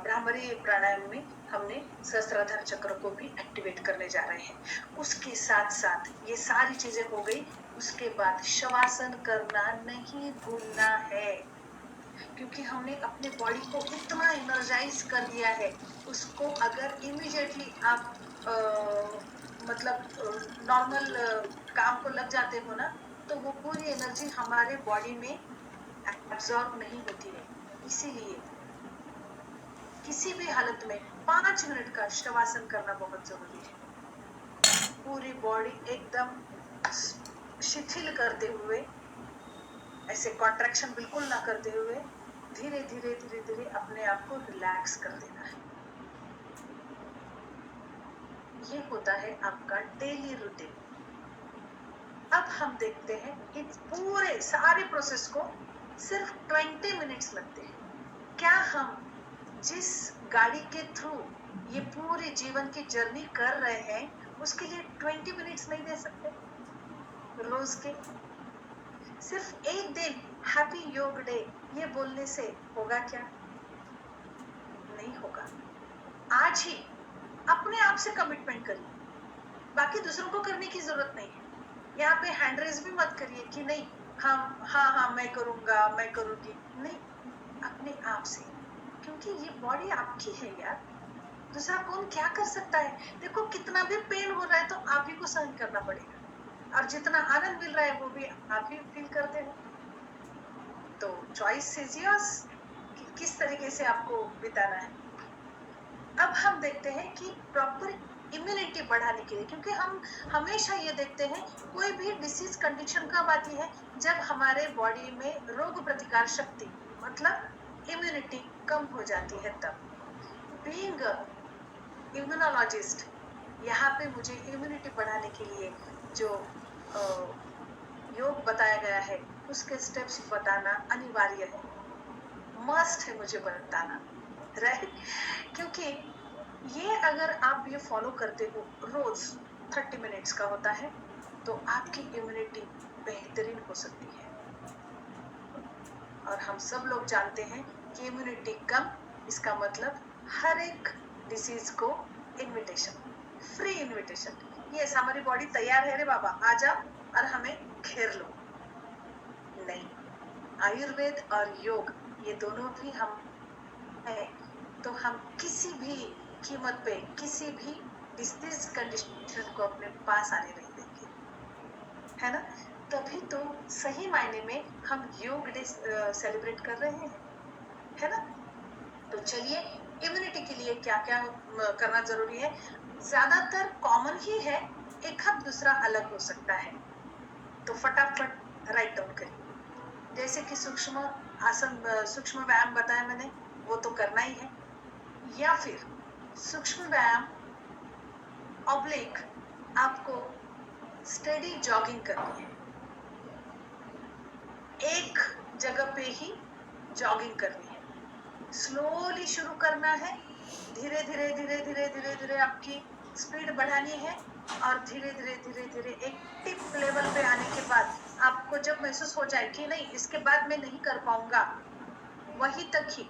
भ्रामरी प्राणायाम में हमने सहस्त्राधार चक्र को भी एक्टिवेट करने जा रहे हैं। उसके साथ साथ ये सारी चीजें हो गई। उसके बाद शवासन करना नहीं भूलना है, क्योंकि हमने अपने बॉडी को इतना एनर्जाइज कर दिया है, उसको अगर इमीडिएटली आप मतलब नॉर्मल काम को लग जाते हो ना, तो वो पूरी एनर्जी हमारे बॉडी में एब्जॉर्ब नहीं होती है। इसीलिए किसी भी हालत में 5 मिनट का शवासन करना बहुत जरूरी है। पूरी बॉडी एकदम शिथिल करते हुए, ऐसे कॉन्ट्रैक्शन बिल्कुल ना करते हुए धीरे धीरे अपने आप को रिलैक्स कर देना है। ये होता है आपका डेली रूटीन। अब हम देखते हैं इस पूरे सारे प्रोसेस को सिर्फ 20 मिनट्स लगते हैं। क्या हम जिस गाड़ी के थ्रू ये पूरे जीवन की जर्नी कर रहे हैं उसके लिए 20 मिनट्स नहीं दे सकते रोज के? सिर्फ एक दिन हैप्पी योग डे ये बोलने से होगा क्या? नहीं होगा। आज ही अपने आप से कमिटमेंट करिए, बाकी दूसरों को करने की जरूरत नहीं है। यहाँ पे हैंड रेज भी मत करिए कि नहीं हाँ मैं करूंगा, मैं करूंगी, नहीं, अपने आप से, क्योंकि ये बॉडी आपकी है यार, दूसरा कौन क्या कर सकता है? देखो कितना भी पेन हो रहा है तो आप ही को सहन करना पड़ेगा, और जितना आनंद मिल रहा है वो भी आप ही फील करते हो। तो चॉइस इज योर्स कि किस तरीके से आपको बिताना है। अब हम देखते हैं कि प्रॉपर इम्यूनिटी बढ़ाने के लिए, क्योंकि हम हमेशा ये देखते हैं कोई भी डिसीज कंडीशन कब आती है, जब हमारे बॉडी में रोग प्रतिकार शक्ति मतलब इम्यूनिटी कम हो जाती है तब। बीइंग इम्यूनोलॉजिस्ट, यहाँ पे मुझे इम्यूनिटी बढ़ाने के लिए जो योग बताया गया है उसके स्टेप्स बताना अनिवार्य है, मस्ट है मुझे बताना, राइट? क्योंकि ये अगर आप ये फॉलो करते हो, रोज 30 मिनट्स का होता है, तो आपकी इम्यूनिटी बेहतरीन हो सकती है। और हम सब लोग जानते हैं कि इम्यूनिटी कम, इसका मतलब हर एक डिसीज को इनविटेशन, फ्री इनविटेशन। यस, हमारी बॉडी तैयार है रे बाबा, आ जा और हमें घेर लो। नहीं, आयुर्वेद और योग ये दोनों भी हम है, तो हम किसी भी कीमत पे किसी भी डिसीज कंडीशन को अपने पास आने नहीं देंगे, है ना? तभी तो सही मायने में हम योग डे सेलिब्रेट कर रहे हैं, है ना? तो चलिए, इम्यूनिटी के लिए क्या क्या करना जरूरी है, ज्यादातर कॉमन ही है, एक हद दूसरा अलग हो सकता है, तो फटाफट राइट डाउन करिए। जैसे कि सूक्ष्म आसन, सूक्ष्म व्यायाम बताया मैंने, वो तो करना ही है, या फिर सूक्ष्म व्यायाम ऑब्लिक आपको स्टेडी जॉगिंग करनी है, एक जगह पे ही जॉगिंग करनी है, स्लोली शुरू करना है, धीरे धीरे धीरे धीरे धीरे धीरे आपकी स्पीड बढ़ानी है, और धीरे धीरे धीरे धीरे एक टिप लेवल पे आने के बाद आपको जब महसूस हो जाए कि नहीं, इसके बाद मैं नहीं कर पाऊंगा, वहीं तक ही।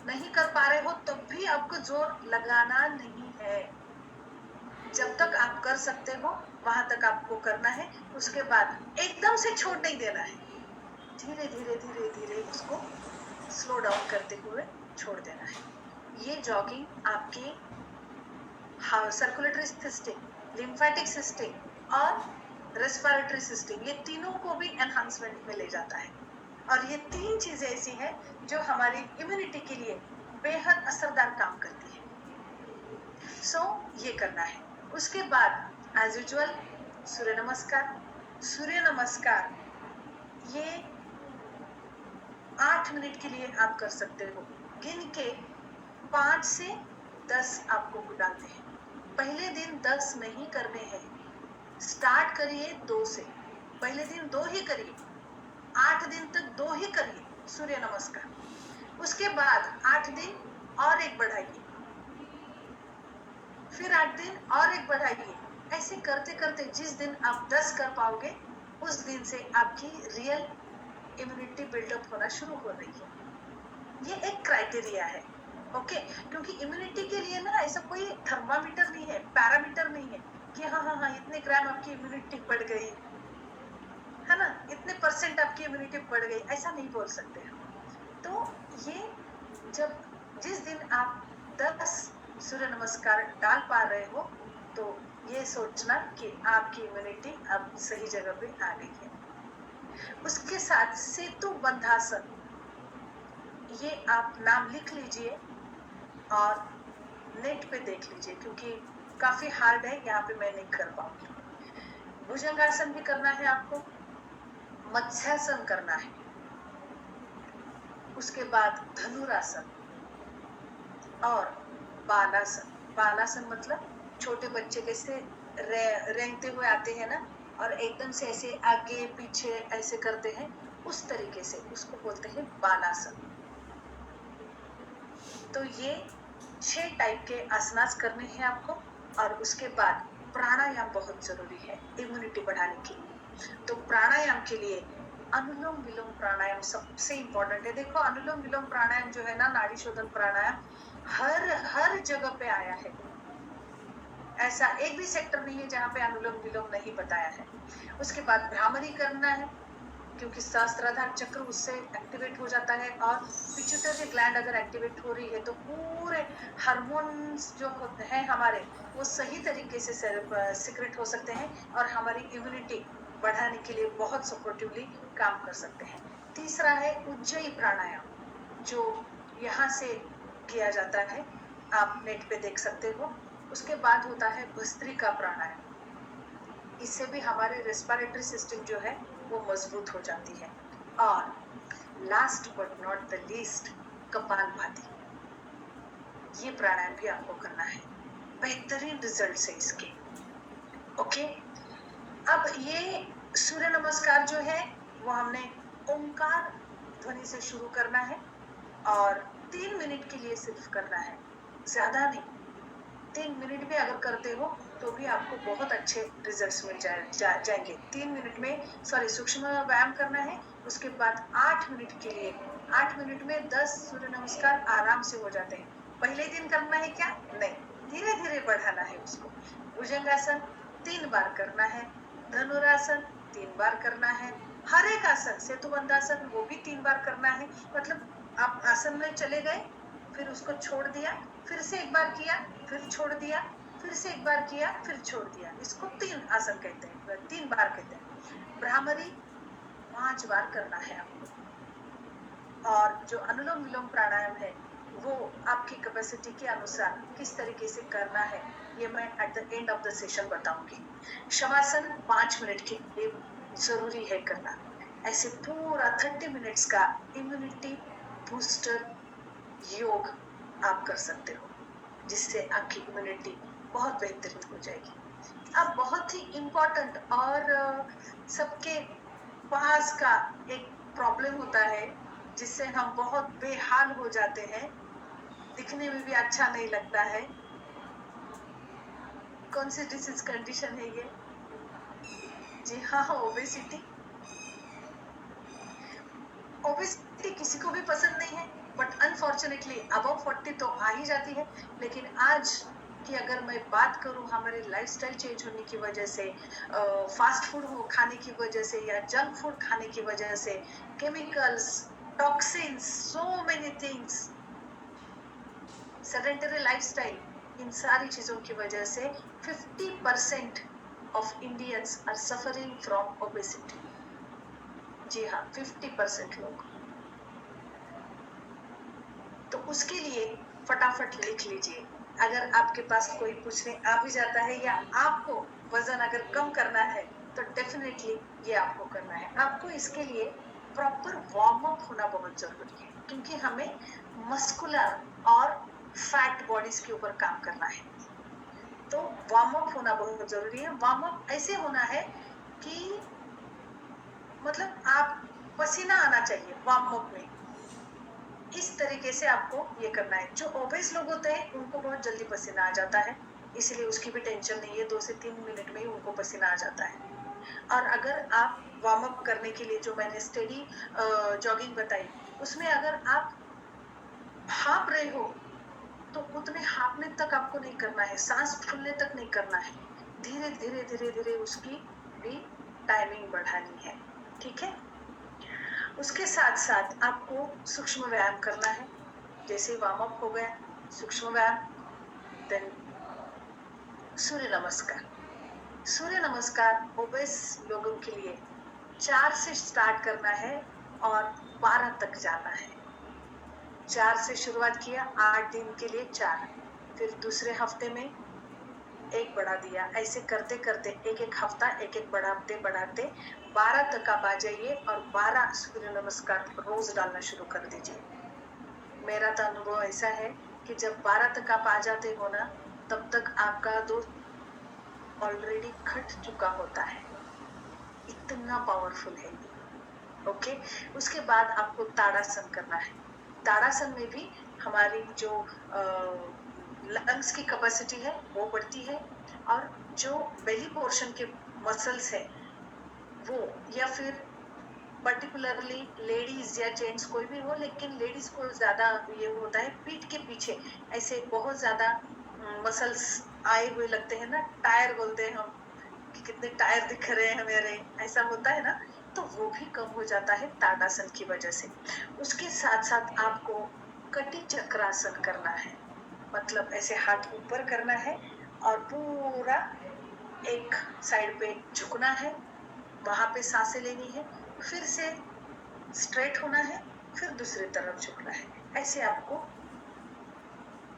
नहीं कर पा रहे हो तब भी आपको जोर लगाना नहीं है, जब तक आप कर सकते हो वहां तक आपको करना है, उसके बाद एकदम से छोड़ नहीं देना है, धीरे धीरे धीरे धीरे उसको स्लो डाउन करते हुए छोड़ देना है। ये जॉगिंग आपके सर्कुलेटरी सिस्टम, लिम्फेटिक सिस्टम और रेस्पिरेटरी सिस्टम, ये तीनों को भी एनहांसमेंट में ले जाता है, और ये तीन चीजें ऐसी हैं जो हमारी इम्यूनिटी के लिए बेहद असरदार काम करती है। सो ये करना है। उसके बाद एज यूजुअल सूर्य नमस्कार। सूर्य नमस्कार ये 8 मिनट के लिए आप कर सकते हो, गिन के 5 से 10 आपको डालते हैं। पहले दिन 10 नहीं करने हैं, स्टार्ट करिए 2 से, पहले दिन 2 ही करिए, 8 दिन तक 2 ही करिए सूर्य नमस्कार। उसके बाद 8 दिन और एक बढ़ाइए, फिर 8 दिन और एक बढ़ाइए, ऐसे करते करते जिस दिन आप 10 कर पाओगे उस दिन से आपकी रियल इम्यूनिटी बिल्डअप होना शुरू हो रही है। ये एक क्राइटेरिया है, ओके? क्योंकि इम्यूनिटी के लिए ना ऐसा कोई थर्मामीटर नहीं है, पैरामीटर नहीं है कि हाँ इतने ग्राम आपकी इम्यूनिटी बढ़ गई, है ना, इतने % आपकी इम्यूनिटी बढ़ गई, ऐसा नहीं बोल सकते हम। तो ये जब जिस दिन आप 10 सूर्य नमस्कार डाल पा रहे हो, तो ये सोचना कि आपकी इम्यूनिटी अब सही जगह पे आ गई है। उसके साथ सेतु बंधासन, ये आप नाम लिख लीजिए और नेट पे देख लीजिए, क्योंकि काफी हार्ड है, यहाँ पे मैं नहीं कर पाऊंगी। भुजंगासन भी करना है आपको, मत्स्यासन करना है, उसके बाद धनुरासन और बालासन। बालासन मतलब छोटे बच्चे कैसे रेंगते हुए आते हैं ना, और एकदम से ऐसे आगे पीछे ऐसे करते हैं, उस तरीके से उसको बोलते हैं बालासन। तो ये 6 टाइप के आसनास करने हैं आपको, और उसके बाद प्राणायाम बहुत जरूरी है इम्यूनिटी बढ़ाने के लिए। तो प्राणायाम के लिए अनुलोम विलोम प्राणायाम सबसे इम्पोर्टेंट है। देखो, अनुलोम विलोम प्राणायाम जो है ना, नाड़ी शोधन प्राणायाम हर जगह पे आया है, ऐसा एक भी सेक्टर नहीं है जहाँ पे अनुलोम विलोम नहीं बताया है। उसके बाद भ्रामरी करना है, क्योंकि सहस्त्राधार चक्र उससे एक्टिवेट हो जाता है, और पिट्यूटरी ग्लैंड अगर एक्टिवेट हो रही है तो पूरे हार्मोन्स जो होते हैं हमारे, वो सही तरीके से सीक्रेट हो सकते हैं और हमारी इम्यूनिटी बढ़ाने के लिए बहुत सपोर्टिवली काम कर सकते हैं। तीसरा है उज्जयी प्राणायाम, जो यहाँ से किया जाता है, आप नेट पे देख सकते हो। उसके बाद होता है भस्त्रिका प्राणायाम, इससे भी हमारे रेस्पिरेटरी सिस्टम जो है वो मजबूत हो जाती है। और last but not the least, kapalbhati, ये प्राणायाम भी आपको करना है। बेहतरीन रिजल्ट है इसके। ओके, अब ये सूर्य नमस्कार जो है वो हमने ओंकार ध्वनि से शुरू करना है और 3 मिनट के लिए सिर्फ करना है, ज्यादा नहीं। 3 मिनट में अगर करते हो तो भी आपको बहुत अच्छे रिजल्ट्स मिल जाएंगे। 3 मिनट में सूक्ष्म व्यायाम करना है, उसके बाद 8 मिनट के लिए, 8 मिनट में 10 सूर्य नमस्कार आराम से हो जाते हैं। पहले दिन करना है क्या? नहीं, धीरे धीरे बढ़ाना है उसको। भुजंगासन 3 बार करना है, धनुरासन 3 बार करना है, हर एक आसन, सेतुबंधासन वो भी 3 बार करना है। मतलब आप आसन में चले गए, फिर उसको छोड़ दिया, फिर से एक बार किया, फिर छोड़ दिया, फिर से एक बार किया, फिर छोड़ दिया। इसको 3 आसन कहते हैं, 3 बार कहते हैं। भ्रामरी 5 बार करना है आपको। और जो अनुलोम विलोम प्राणायाम है वो आपकी कैपेसिटी के अनुसार किस तरीके से करना है ये मैं at the end of the session बताऊंगी। शवासन 5 मिनट के लिए जरूरी है करना। ऐसे पूरा 30 मिनट्स का इम्यूनिटी बूस्टर योग आप कर सकते हो, जिससे आपकी इम्यूनिटी बहुत बेहतरीन हो जाएगी। अब बहुत ही इम्पोर्टेंट और सबके पास का एक प्रॉब्लम होता है जिससे हम बहुत बेहाल हो जाते हैं, दिखने में भी अच्छा नहीं लगता है। कौन सी डिसीज कंडीशन है ये? जी हाँ, ओबेसिटी। ओबेसिटी किसी को भी पसंद नहीं है, बट अनफॉर्चुनेटली अबव 40 तो आ ही जाती है। लेकिन आज की अगर मैं बात करूं, हमारे लाइफस्टाइल चेंज होने की वजह से, फास्ट फूड खाने की वजह से या जंक फूड खाने की वजह से, chemicals, toxins, so many things, sedentary lifestyle, इन सारी चीजों की वजह से 50% of Indians are suffering from obesity. जी हाँ, 50% लोग। तो उसके लिए फटाफट लिख लीजिए। अगर आपके पास कोई पूछने आ भी जाता है या आपको वजन अगर कम करना है तो डेफिनेटली ये आपको करना है। आपको इसके लिए प्रॉपर वार्म अप होना बहुत जरूरी है, क्योंकि हमें मस्कुलर और फैट बॉडीज के ऊपर काम करना है। तो वार्म अप होना बहुत जरूरी है। वार्म अप ऐसे होना है कि मतलब आप पसीना आना चाहिए वार्म अप में, इस तरीके से आपको ये करना है। जो ओबेस लोग होते हैं उनको बहुत जल्दी पसीना आ जाता है, इसलिए उसकी भी टेंशन नहीं है, 2 से 3 मिनट में ही उनको पसीना आ जाता है। और अगर आप वार्म अप करने के लिए जो मैंने स्टेडी जॉगिंग बताई, उसमें अगर आप हाँप रहे हो तो उतने हाँपने तक आपको नहीं करना है, सांस फूलने तक नहीं करना है। धीरे धीरे धीरे धीरे उसकी भी टाइमिंग बढ़ानी है, ठीक है। उसके साथ साथ आपको सूक्ष्म व्यायाम करना है। जैसे वार्म अप हो गया, सूक्ष्म व्यायाम, देन सूर्य नमस्कार। सूर्य नमस्कार ओबेस लोगों के लिए 4 से स्टार्ट करना है और 12 तक जाना है। 4 से शुरुआत किया, 8 दिन के लिए 4, फिर दूसरे हफ्ते में 1 बढ़ा दिया। ऐसे करते करते एक हफ्ता एक बढ़ाते 12 तक आप आ जाइए और 12 सूर्य नमस्कार रोज डालना शुरू कर दीजिए। मेरा तो अनुभव ऐसा है कि जब 12 तक आप आ जाते हो ना, तब तक आपका दोस्त ऑलरेडी घट चुका होता है। इतना पावरफुल है ये। ओके, उसके बाद आपको ताड़ासन करना है। ताड़ासन में भी हमारी जो लंग्स की कैपेसिटी है वो बढ़ती है, और जो बेली पोर्शन के मसल्स है वो, या फिर पर्टिकुलरली लेडीज या जेंट्स कोई भी हो, लेकिन लेडीज को ज्यादा ये होता है पीठ के पीछे ऐसे बहुत ज्यादा मसल्स आए हुए लगते हैं ना, टायर बोलते हैं हम कि कितने टायर दिख रहे हैं मेरे, ऐसा होता है ना, तो वो भी कम हो जाता है ताड़ासन की वजह से। उसके साथ साथ आपको कटी चक्रासन करना है, मतलब ऐसे हाथ ऊपर करना है और पूरा एक साइड पे झुकना है, वहां पे सांसें लेनी है, फिर से स्ट्रेट होना है, फिर दूसरी तरफ झुकना है। ऐसे आपको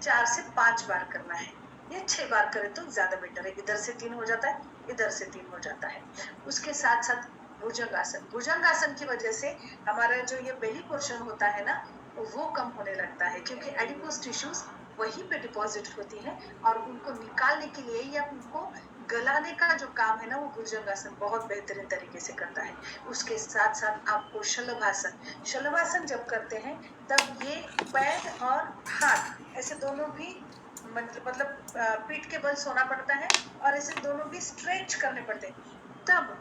4 से 5 बार करना है, या 6 बार करें तो ज्यादा बेटर है। इधर से 3 हो जाता है, इधर से 3 हो जाता है। उसके साथ साथ भुजंगासन। भुजंगासन की वजह से हमारा जो ये बेली पोर्शन होता है ना, वो कम होने लगता है, क्योंकि एडिपोज टिश्यूज वहीं पे डिपॉजिट होती है और उनको निकालने के लिए या उनको गलाने का जो काम है ना, वो भुजंगासन बहुत बेहतरीन तरीके से करता है। उसके साथ साथ आपको शलभासन जब करते हैं तब ये पैर और हाथ ऐसे दोनों भी मतलब पीठ के बल सोना पड़ता है और ऐसे दोनों भी स्ट्रेच करने पड़ते हैं। तब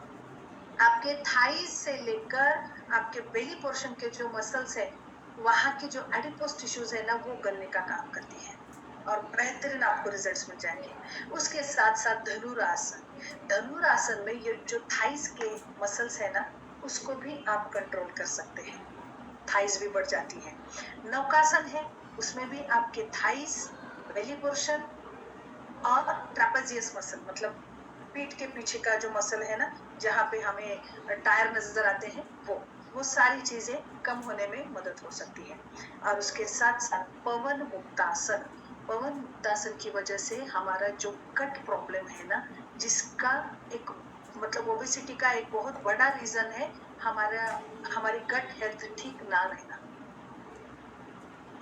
आपके थाइज से लेकर आपके बेली पोर्शन के जो मसल्स है, वहां की जो एडिपोज टिश्यूज है ना, वो गलने का काम करती है और बेहतरीन आपको रिजल्ट्स मिल जाएंगे। उसके साथ साथ धनुरासन में ये जो थाइज के मसल्स है ना, उसको भी आप कंट्रोल कर सकते हैं, थाइज भी बढ़ जाती है। नौकासन है, उसमें भी आपके थाइज, बेली पोर्शन और ट्रापेजियस मसल मतलब पीठ के पीछे का जो मसल है ना, जहाँ पे हमें टायर नजर आते हैं, वो सारी चीजें कम होने में मदद हो सकती है। और उसके साथ साथ पवन मुक्तासन की वजह से हमारा जो गट प्रॉब्लम है ना, जिसका एक मतलब ओबेसिटी का एक बहुत बड़ा रीजन है हमारी गट हेल्थ ठीक ना रहना,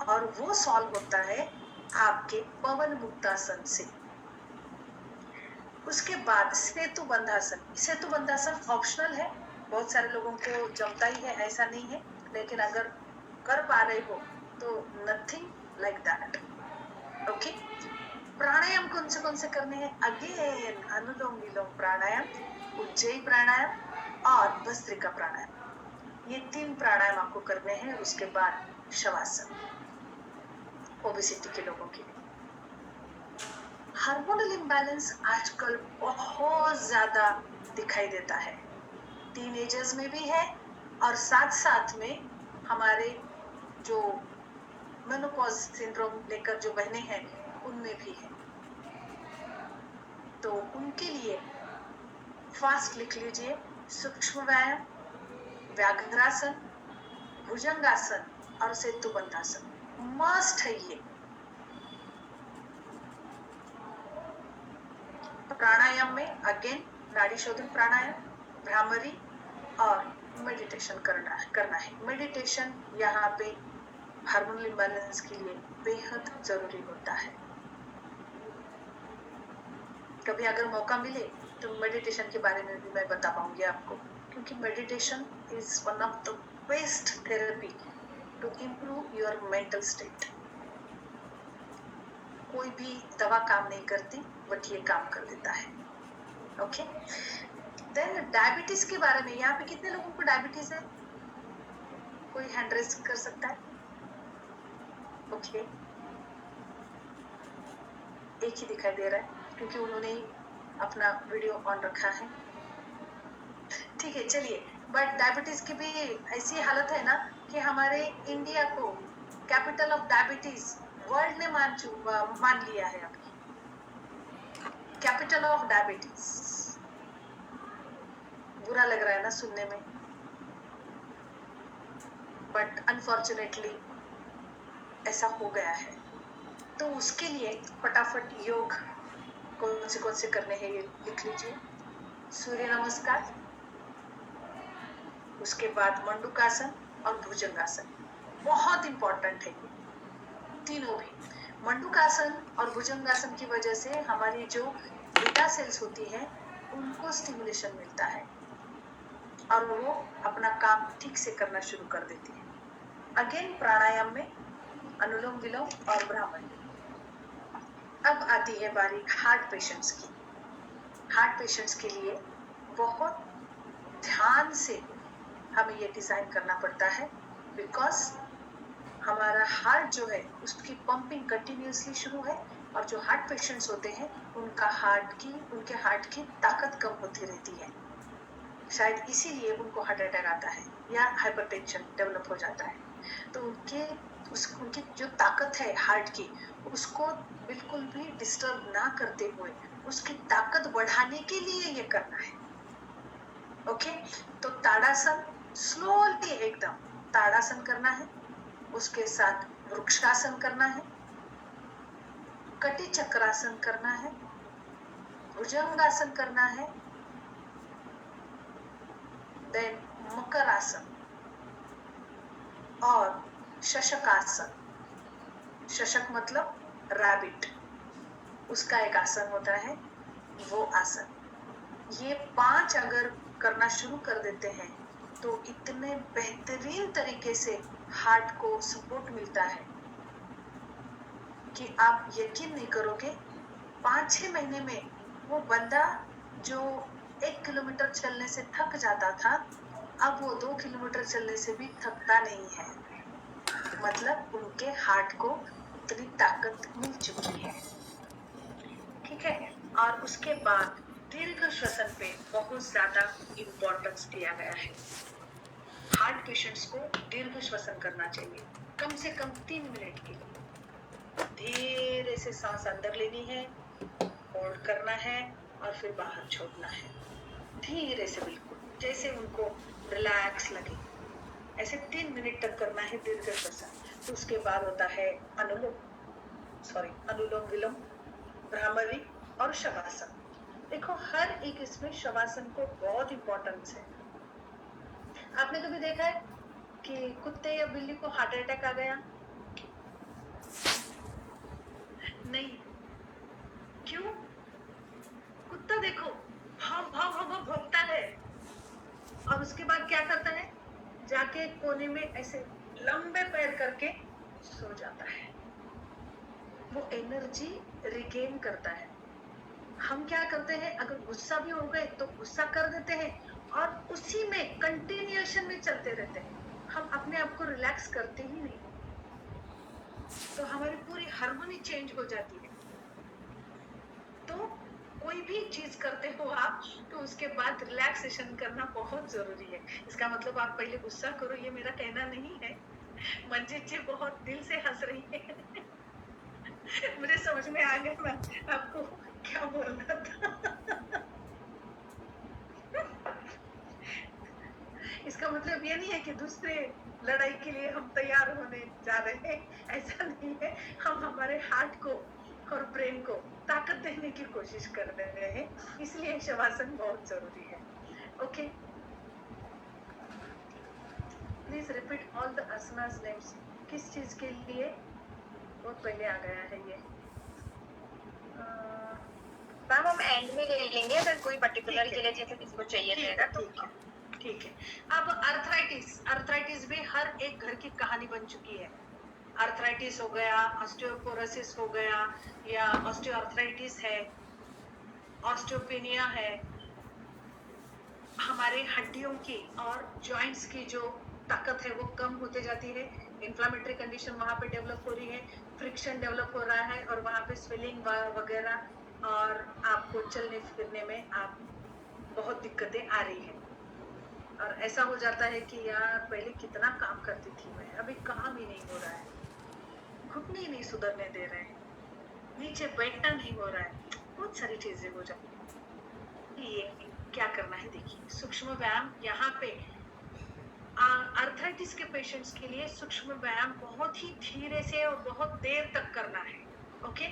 और वो सॉल्व होता है आपके पवन मुक्तासन से। उसके बाद सेतु बंधासन ऑप्शनल है, बहुत सारे लोगों को जमता ही है, ऐसा नहीं है, लेकिन अगर कर पा रहे हो तो नथिंग लाइक दैट। ओके, प्राणायाम कौन से करने हैं? अगेन अनुलोम विलोम प्राणायाम, उज्जयी प्राणायाम और भस्त्रिका प्राणायाम, ये 3 प्राणायाम आपको करने हैं। उसके बाद शवासन, ओबेसिटी के लोगों के लिए। हार्मोनल इम्बैलेंस आजकल बहुत ज्यादा दिखाई देता है, टीनेजर्स में भी है और साथ साथ में हमारे जो मेनोपॉज सिंड्रोम लेकर जो बहनें हैं उनमें भी है। तो उनके लिए फास्ट लिख लीजिए, सूक्ष्म व्यायाम, व्याघ्रासन, भुजंगासन और सेतु बंधासन मस्ट है ये। प्राणायाम में अगेन नाड़ी शोधन प्राणायाम, भ्रामरी और मेडिटेशन करना है। मेडिटेशन यहाँ पे हार्मोनल इम्बैलेंस के लिए बेहद जरूरी होता है। कभी अगर मौका मिले तो मेडिटेशन के बारे में भी मैं बता पाऊंगी आपको, क्योंकि meditation is one of the best therapy to improve your mental state. कोई भी दवा काम नहीं करती, बट ये काम कर देता है। ओके, देन डायबिटीज के बारे में, यहाँ पे कितने लोगों को डायबिटीज है? कोई हैंड रेज कर सकता है? ओके, एक ही दिखाई दे रहा है क्योंकि उन्होंने अपना वीडियो ऑन रखा है। ठीक है, चलिए, बट डायबिटीज की भी ऐसी हालत है ना कि हमारे इंडिया को कैपिटल ऑफ डायबिटीज वर्ल्ड ने मान लिया है अभी, कैपिटल ऑफ डायबिटीज। बुरा लग रहा है ना सुनने में, बट अनफॉर्चुनेटली ऐसा हो गया है। तो उसके लिए फटाफट योग कौन से करने हैं ये लिख लीजिए। सूर्य नमस्कार, उसके बाद मंडूकासन और भुजंगासन, बहुत इंपॉर्टेंट है ये तीनों भी। मंडूकासन और भुजंगासन की वजह से हमारी जो बीटा सेल्स होती है उनको स्टिमुलेशन मिलता है और वो अपना काम ठीक से करना शुरू कर देती है। अगेन प्राणायाम में अनुलोम विलोम और भ्रामरी। अब आती है बारी हार्ट पेशेंट्स की। हार्ट पेशेंट्स के लिए बहुत ध्यान से हमें ये डिजाइन करना पड़ता है, बिकॉज हमारा हार्ट जो है उसकी पंपिंग कंटिन्यूअसली शुरू है और जो हार्ट पेशेंट्स होते हैं उनके हार्ट की ताकत कम होती रहती है। शायद इसीलिए उनको हार्ट अटैक आता है या हाइपरटेंशन डेवलप हो जाता है। तो उनकी जो ताकत है हार्ट की, उसको बिल्कुल भी डिस्टर्ब ना करते हुए उसकी ताकत बढ़ाने के लिए ये करना है। ओके, तो ताड़ासन, स्लोली एकदम ताड़ासन करना है, उसके साथ वृक्षासन करना है, कटी चक्रासन करना है, भुजंगासन करना है, देन मकर आसन और शशकासन, शशक मतलब रैबिट, उसका एक आसन होता है, वो आसन। ये 5 अगर करना शुरू कर देते हैं तो इतने बेहतरीन तरीके से हार्ट को सपोर्ट मिलता है कि आप यकीन नहीं करोगे, 5-6 महीने में वो बंदा जो 1 किलोमीटर चलने से थक जाता था, अब वो 2 किलोमीटर चलने से भी थकता नहीं है। मतलब उनके हार्ट को इतनी ताकत मिल चुकी है, ठीक है। और उसके बाद दीर्घ श्वसन पे बहुत ज्यादा इम्पोर्टेंस दिया गया है। हार्ट पेशेंट्स को दीर्घ श्वसन करना चाहिए, कम से कम 3 मिनट के लिए। धीरे से सांस अंदर लेनी है, होल्ड करना है और फिर बाहर छोड़ना है, धीरे से, बिल्कुल जैसे उनको रिलैक्स लगे, ऐसे 3 मिनट तक करना है दीर्घ श्वसन। तो उसके बाद होता है अनुलोम विलोम, भ्रामरी और शवासन। देखो हर एक इसमें शवासन को बहुत इंपॉर्टेंस है। आपने कभी देखा है कि कुत्ते या बिल्ली को हार्ट अटैक आ गया? नहीं। क्यों? कुत्ता देखो भाव भाव भाव भौंकता है और उसके बाद क्या करता है, जाके कोने में ऐसे लंबे पैर करके सो जाता है, वो एनर्जी रिगेन करता है। हम क्या करते हैं, अगर गुस्सा भी हो गए तो गुस्सा कर देते हैं और उसी में कंटिन्यूएशन में चलते रहते हैं, हम अपने आप को रिलैक्स करते ही नहीं, तो हमारी पूरी हार्मोनी चेंज हो जाती है। तो कोई भी चीज करते हो आप, तो उसके बाद रिलैक्सेशन करना बहुत जरूरी है। इसका मतलब आप पहले गुस्सा करो, ये मेरा कहना नहीं है। मंजीत जी बहुत दिल से हंस रही है मुझे समझ में आ गया मैं आपको क्या बोलना था इसका मतलब ये नहीं है कि दूसरे लड़ाई के लिए हम तैयार होने जा रहे हैं, ऐसा नहीं है। हम हमारे हार्ट को और ब्रेन को ताकत देने की कोशिश कर रहे हैं, इसलिए शवासन बहुत जरूरी है। Okay, please repeat all the asanas names. किस चीज के लिए? बहुत पहले आ गया है ये। मैम हम एंड में ले लेंगे, अगर कोई पर्टिकुलर के लिए जैसे किसी को चाहिए रहेगा तो। ठीक है। अब अर्थराइटिस भी हर एक घर की कहानी बन चुकी है। अर्थराइटिस हो गया, ऑस्टियोपोरोसिस हो गया, या ऑस्टियोआर्थराइटिस है, ऑस्टियोपेनिया है, हमारे हड्डियों की और जॉइंट्स की जो ताकत है वो कम होते जाती है, इन्फ्लामेटरी कंडीशन वहां पे डेवलप हो रही है, फ्रिक्शन डेवलप हो रहा है और वहां पे स्वेलिंग वगैरह, और आपको चलने फिरने में आप बहुत दिक्कतें आ रही है। और ऐसा हो जाता है कि यार पहले कितना काम करती थी मैं, अभी काम ही नहीं हो रहा है, घुटने ही नहीं सुधरने दे रहे हैं, नीचे बैठना नहीं हो रहा है, बहुत सारी चीजें हो जाती है। ये क्या करना है, देखिए सूक्ष्म व्यायाम। यहाँ पे अर्थराइटिस के पेशेंट्स के लिए सूक्ष्म व्यायाम बहुत ही धीरे से और बहुत देर तक करना है। ओके,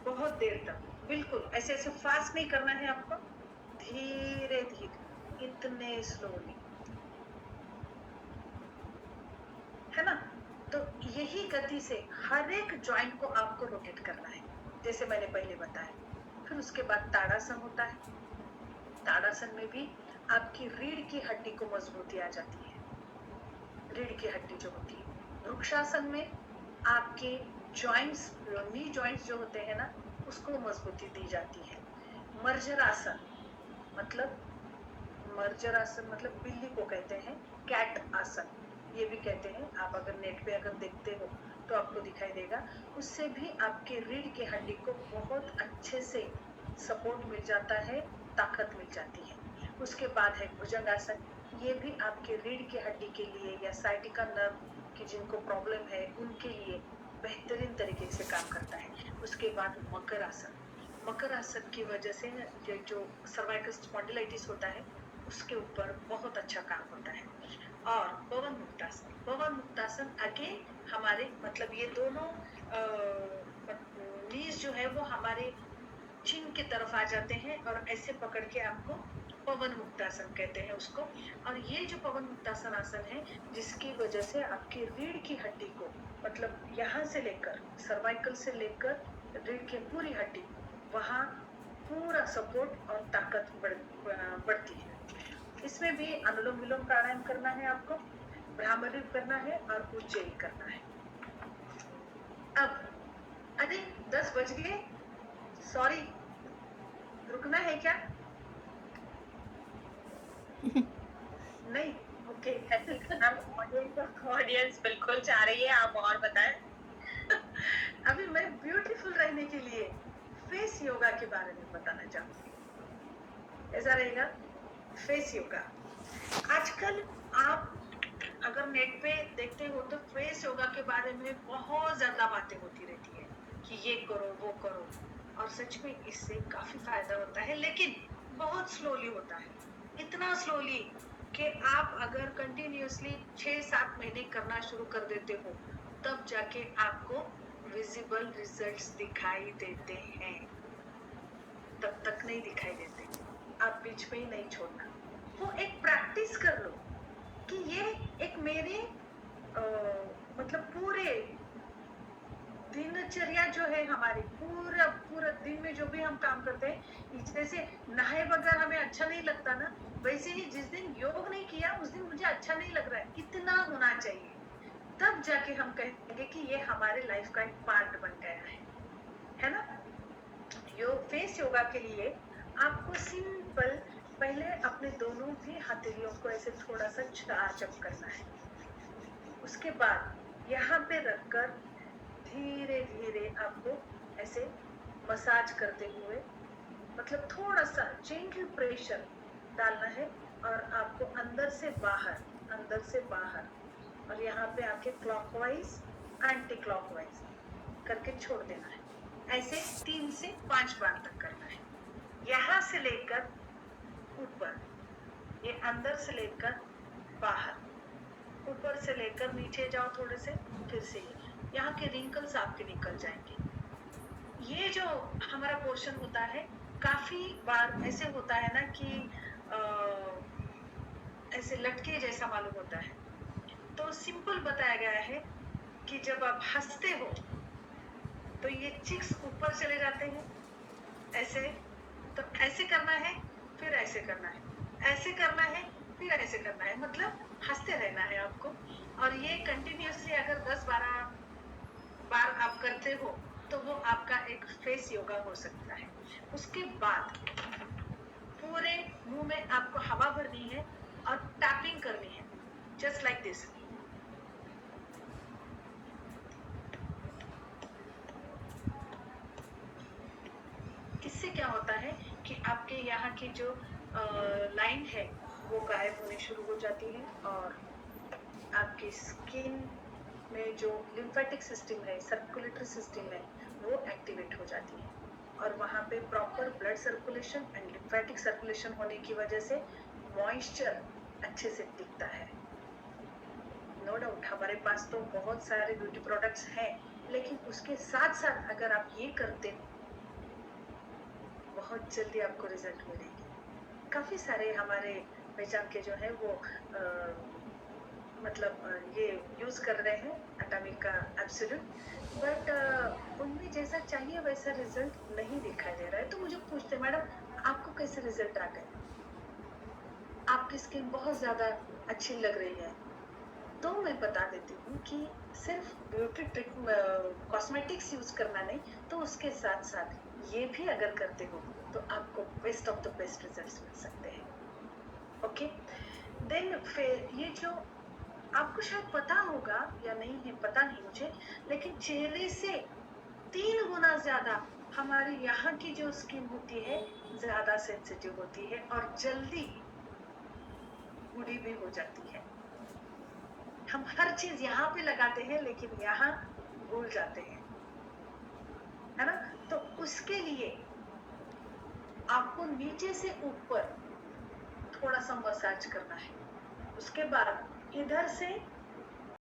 बहुत देर तक, बिल्कुल ऐसे ऐसे फास्ट नहीं करना है आपको, धीरे धीरे, इतने स्लोली, है ना। तो यही गति से हर एक जॉइंट को आपको रोटेट करना है, जैसे मैंने पहले बताया। फिर उसके बाद ताड़ासन होता है। ताड़ासन में भी आपकी रीढ़ की हड्डी को मजबूती आ जाती है, रीढ़ की हड्डी जो होती है। वृक्षासन में आपके जॉइंट्स, नी जॉइंट्स जो होते हैं ना, उसको मजबूती दी जाती है। मर्जरासन मतलब बिल्ली को कहते हैं कैट आसन, ये भी कहते हैं। आप अगर नेट पे अगर देखते हो तो आपको दिखाई देगा, उससे भी आपके रीढ़ की हड्डी को बहुत अच्छे से सपोर्ट मिल जाता है, ताकत मिल जाती है। उसके बाद है भुजंगासन, ये भी आपके रीढ़ की हड्डी के लिए या साइटिका नर्व की जिनको प्रॉब्लम है उनके लिए बेहतरीन तरीके से काम करता है। उसके बाद मकर आसन, मकर आसन की वजह से जो सर्वाइकल स्पॉन्डिलाइटिस होता है उसके ऊपर बहुत अच्छा काम होता है। और पवन मुक्तासन, पवन मुक्तासन अगेन हमारे मतलब ये दोनों नीज जो है वो हमारे चिन की तरफ आ जाते हैं और ऐसे पकड़ के आपको पवन मुक्तासन कहते हैं उसको। और ये जो पवन मुक्तासन आसन है, जिसकी वजह से आपकी रीढ़ की हड्डी को, मतलब यहाँ से लेकर सर्वाइकल से लेकर रीढ़ की पूरी हड्डी, वहाँ पूरा सपोर्ट और ताकत बढ़ती है। इसमें भी अनुलोम विलोम प्राणायाम करना है आपको, भ्रामरी करना है और उज्जयी करना है। अब अरे 10 बज गए, सॉरी, रुकना है क्या? नहीं, ओके। ऑडियंस बिल्कुल चाह रही है, आप और बताएं। अभी मैं ब्यूटीफुल रहने के लिए फेस योगा के बारे में बताना चाहूंगी। ऐसा रहेगा, फेस योगा। आजकल आप अगर नेट पे देखते हो तो फेस योगा के बारे में बहुत ज्यादा बातें होती रहती है कि ये करो वो करो, और सच में इससे काफी फायदा होता है, लेकिन बहुत स्लोली होता है। इतना स्लोली कि आप अगर कंटिन्यूअसली 6-7 महीने करना शुरू कर देते हो, तब जाके आपको विजिबल रिजल्ट्स दिखाई देते हैं। तब तक नहीं दिखाई देते, आप बीच में ही नहीं छोड़ना। वो एक प्रैक्टिस कर लो कि ये एक मेरे मतलब पूरे दिनचर्या जो है हमारी, पूरा दिन में जो भी हम काम करते हैं, जैसे नहाए बगैर हमें अच्छा नहीं लगता ना, वैसे ही जिस दिन योग नहीं किया उस दिन मुझे अच्छा नहीं लग रहा है, इतना होना चाहिए। तब जाके हम कहेंगे कि ये हमारे लाइफ का एक पार्ट बन गया है ना। फेस योगा के लिए आपको सिंपल पहले अपने दोनों भी हथेलियों को ऐसे थोड़ा सा चार्जअप करना है। उसके बाद यहाँ पे रखकर धीरे धीरे आपको ऐसे मसाज करते हुए, मतलब थोड़ा सा जेंटल प्रेशर डालना है, और आपको अंदर से बाहर और यहाँ पे आके क्लॉकवाइज एंटी क्लॉकवाइज करके छोड़ देना है। ऐसे 3 से 5 बार तक करना है। यहाँ से लेकर ऊपर, ये अंदर से लेकर बाहर, ऊपर से लेकर नीचे जाओ थोड़े से, फिर से यहाँ के रिंकल्स आपके निकल जाएंगे। ये जो हमारा पोर्शन होता है, काफी बार ऐसे होता है ना कि ऐसे लटके जैसा मालूम होता है, तो सिंपल बताया गया है कि जब आप हंसते हो तो ये चिक्स ऊपर चले जाते हैं ऐसे, तो ऐसे करना है, फिर ऐसे करना है, ऐसे करना है, फिर ऐसे करना है, मतलब हंसते रहना है आपको। और ये कंटिन्यूअसली अगर 10-12 बार आप करते हो तो वो आपका एक फेस योगा हो सकता है। उसके बाद पूरे मुंह में आपको हवा भरनी है और टैपिंग करनी है, जस्ट लाइक दिस। इससे क्या होता है कि आपके यहाँ की जो लाइन है वो गायब होने शुरू हो जाती है, और आपकी स्किन में जो लिम्फेटिक सिस्टम है, सर्कुलेटरी सिस्टम है, वो एक्टिवेट हो जाती है, और वहाँ पे proper blood circulation and lymphatic circulation होने की वजह से मॉइस्चर अच्छे से टिकता है। नो डाउट हमारे पास तो बहुत सारे ब्यूटी प्रोडक्ट्स हैं, लेकिन उसके साथ साथ अगर आप ये करते हो, बहुत जल्दी आपको रिजल्ट मिलेगी। काफी सारे हमारे पहचान के जो है वो मतलब ये यूज कर रहे हैं एटॉमिक का एब्सोल्यूट, बट उनमें जैसा चाहिए वैसा रिजल्ट नहीं दिखाई दे रहा है। तो मुझे पूछते, मैडम आपको कैसे रिजल्ट आ गए? आपकी स्किन बहुत ज्यादा अच्छी लग रही है। तो मैं बता देती हूँ कि सिर्फ ब्यूटी ट्रिक कॉस्मेटिक्स यूज करना नहीं, तो उसके साथ साथ ये भी अगर करते हो तो आपको best of the best results मिल सकते हैं। ओके, देन फिर ये जो आपको शायद पता होगा या नहीं है, पता नहीं मुझे, लेकिन चेहरे से 3 गुना ज्यादा हमारी यहाँ की जो स्किन होती है ज्यादा सेंसिटिव होती है और जल्दी बूढ़ी भी हो जाती है। हम हर चीज यहाँ पे लगाते हैं लेकिन यहाँ भूल जाते हैं, है ना। तो उसके लिए आपको नीचे से ऊपर थोड़ा सा मसाज करना है। उसके बाद इधर से